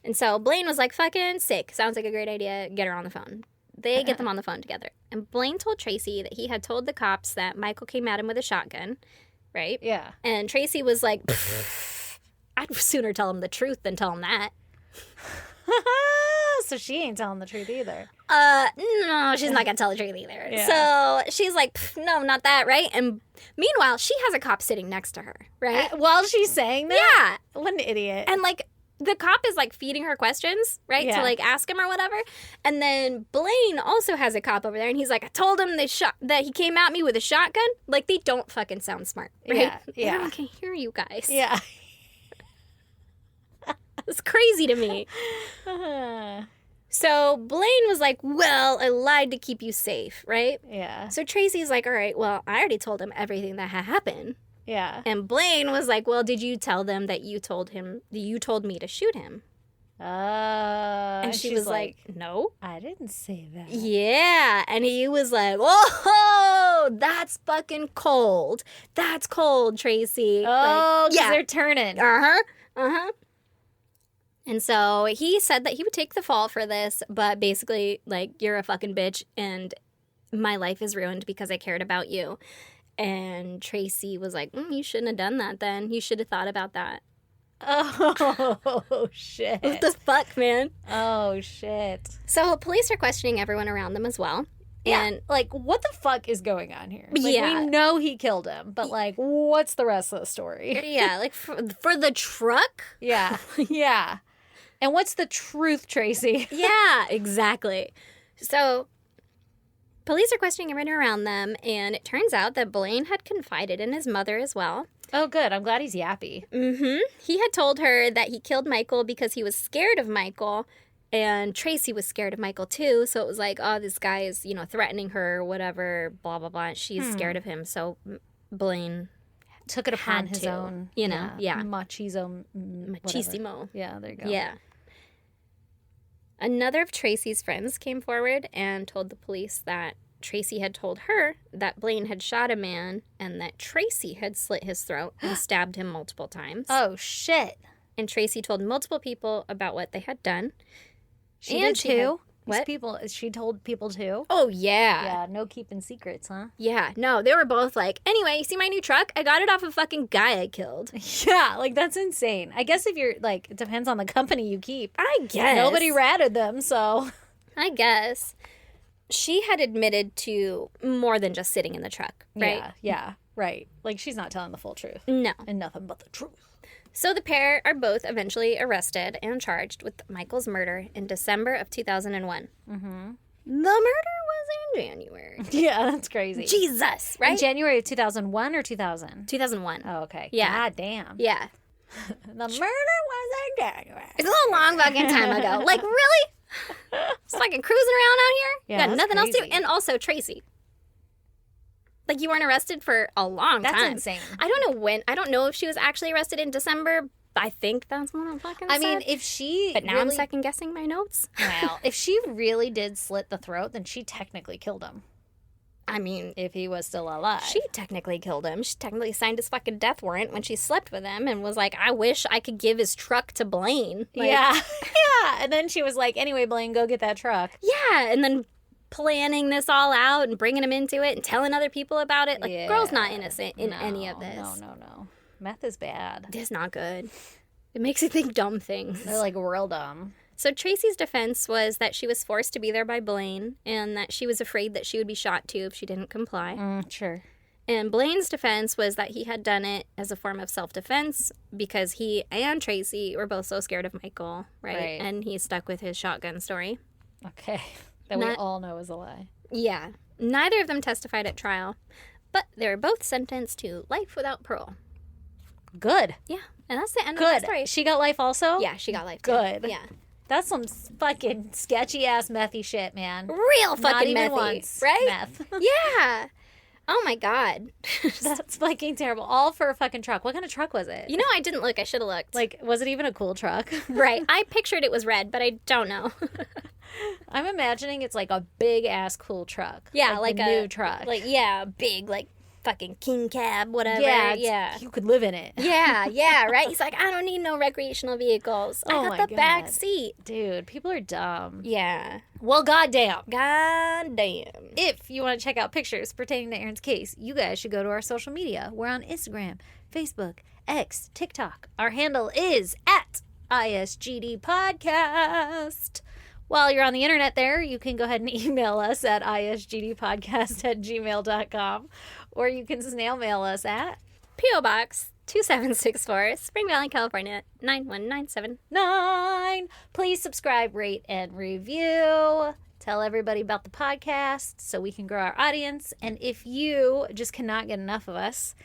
And so Blaine was like, fucking sick, sounds like a great idea, get her on the phone. They get them on the phone together. And Blaine told Tracy that he had told the cops that Michael came at him with a shotgun, right? Yeah. And Tracy was like, I'd sooner tell him the truth than tell him that. So she ain't telling the truth either. No, she's not gonna tell the truth either. Yeah. So she's like, no, not that, right? And meanwhile, she has a cop sitting next to her, right? While she's saying that? Yeah. What an idiot. And like, the cop is like feeding her questions, right? Yeah. To like ask him or whatever. And then Blaine also has a cop over there and he's like, I told him that he came at me with a shotgun. Like, they don't fucking sound smart, right? Yeah, yeah. No one can hear you guys. Yeah. It's crazy to me. So Blaine was like, well, I lied to keep you safe, right? Yeah. So Tracy's like, all right, well, I already told him everything that had happened. Yeah. And Blaine was like, well, did you tell them that you told me to shoot him? And she she's was like, no. I didn't say that. Yeah. And he was like, oh, that's fucking cold. That's cold, Tracy. Oh, Like, yeah. They're turning. Uh-huh. Uh-huh. And so he said that he would take the fall for this, but basically, like, you're a fucking bitch and my life is ruined because I cared about you. And Tracy was like, you shouldn't have done that then. You should have thought about that. Oh, shit. What the fuck, man? Oh, shit. So police are questioning everyone around them as well. Yeah, And like, what the fuck is going on here? Like, Yeah. we know he killed him, but, like, what's the rest of the story? yeah, like for the truck? Yeah, yeah. And what's the truth, Tracy? Yeah, exactly. So police are questioning everyone around them, and it turns out that Blaine had confided in his mother as well. Oh, good. I'm glad he's yappy. Mm-hmm. He had told her that he killed Michael because he was scared of Michael, and Tracy was scared of Michael too. So it was like, oh, this guy is, threatening her or whatever, blah, blah, blah. She's scared of him. So Blaine Took it upon had his to, own, yeah. machismo. Machismo. Yeah, there you go. Yeah. Another of Tracy's friends came forward and told the police that Tracy had told her that Blaine had shot a man and that Tracy had slit his throat and stabbed him multiple times. Oh, shit. And Tracy told multiple people about what they had done. She And did she had- too? what? She told people too? Oh, yeah. Yeah, no keeping secrets, huh? Yeah. No, they were both like, anyway, you see my new truck? I got it off a fucking guy I killed. Yeah, like, that's insane. I guess if you're, like, it depends on the company you keep. I guess. Nobody ratted them, so. I guess. She had admitted to more than just sitting in the truck, right? Yeah, right. Like, she's not telling the full truth. No. And nothing but the truth. So the pair are both eventually arrested and charged with Michael's murder in December of 2001. Mm-hmm. The murder was in January. Yeah, that's crazy. Jesus, In right? January of 2001 or 2000? 2001. Oh, okay. Yeah. God damn. Yeah. The murder was in January. It's a long fucking time ago. Like, really? Just fucking cruising around out here? Yeah, Got that's nothing else to do. crazy. And also Tracy. Like, you weren't arrested for a long That's time. insane. I don't know when. I don't know if she was actually arrested in December. I think that's what I'm fucking I said. mean, if she But now really, I'm second guessing my notes. well, if she really did slit the throat, then she technically killed him. I mean, If he was still alive. she technically killed him. She technically signed his fucking death warrant when she slept with him and was like, I wish I could give his truck to Blaine. Like, yeah. Yeah. And then she was like, anyway, Blaine, go get that truck. Yeah. And then planning this all out and bringing him into it and telling other people about it. Like, Yeah. girl's not innocent in any of this. No. Meth is bad. It's not good. It makes you think dumb things. They're like real dumb. So Tracy's defense was that she was forced to be there by Blaine and that she was afraid that she would be shot too if she didn't comply. Sure. And Blaine's defense was that he had done it as a form of self-defense because he and Tracy were both so scared of Michael, right? And he stuck with his shotgun story. Okay. That we Not- all know is a lie. Yeah. Neither of them testified at trial, but they were both sentenced to life without parole. Good. Yeah. And that's the end of the Good. story. She got life also? Yeah, she got life too. Good. Yeah. That's some fucking sketchy ass methy shit, man. Real Not fucking even methy, once. right? Meth. Yeah. Oh my God. That's fucking terrible. All for a fucking truck. What kind of truck was it? You know, I didn't look. I should have looked. Like, was it even a cool truck? Right. I pictured it was red, but I don't know. I'm imagining it's like a big ass cool truck. Yeah, like like a a new truck. Like, yeah, big, like fucking king cab, whatever. yeah, Yeah. you could live in it. Yeah, right? He's like, I don't need no recreational vehicles. Oh I my got the back God. seat. Dude, people are dumb. Yeah. Well, goddamn. God damn. If you want to check out pictures pertaining to Erin's case, you guys should go to our social media. We're on Instagram, Facebook, X, TikTok. Our handle is @ISGD Podcast. While you're on the internet there, you can go ahead and email us at isgdpodcast@gmail.com, or you can snail mail us at P.O. Box 2764, Spring Valley, California, 91979. Please subscribe, rate, and review. Tell everybody about the podcast so we can grow our audience. And if you just cannot get enough of us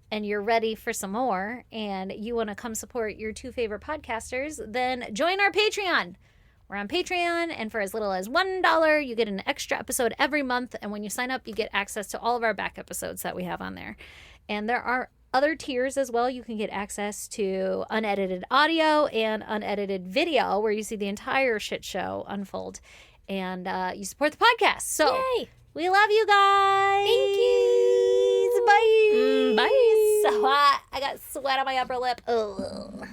and you're ready for some more and you want to come support your two favorite podcasters, then join our Patreon. We're on Patreon, and for as little as $1, you get an extra episode every month. And when you sign up, you get access to all of our back episodes that we have on there. And there are other tiers as well. You can get access to unedited audio and unedited video where you see the entire shit show unfold. And you support the podcast. So Yay. we love you guys. Thank you. Bye. Bye. So hot. I got sweat on my upper lip. Ugh.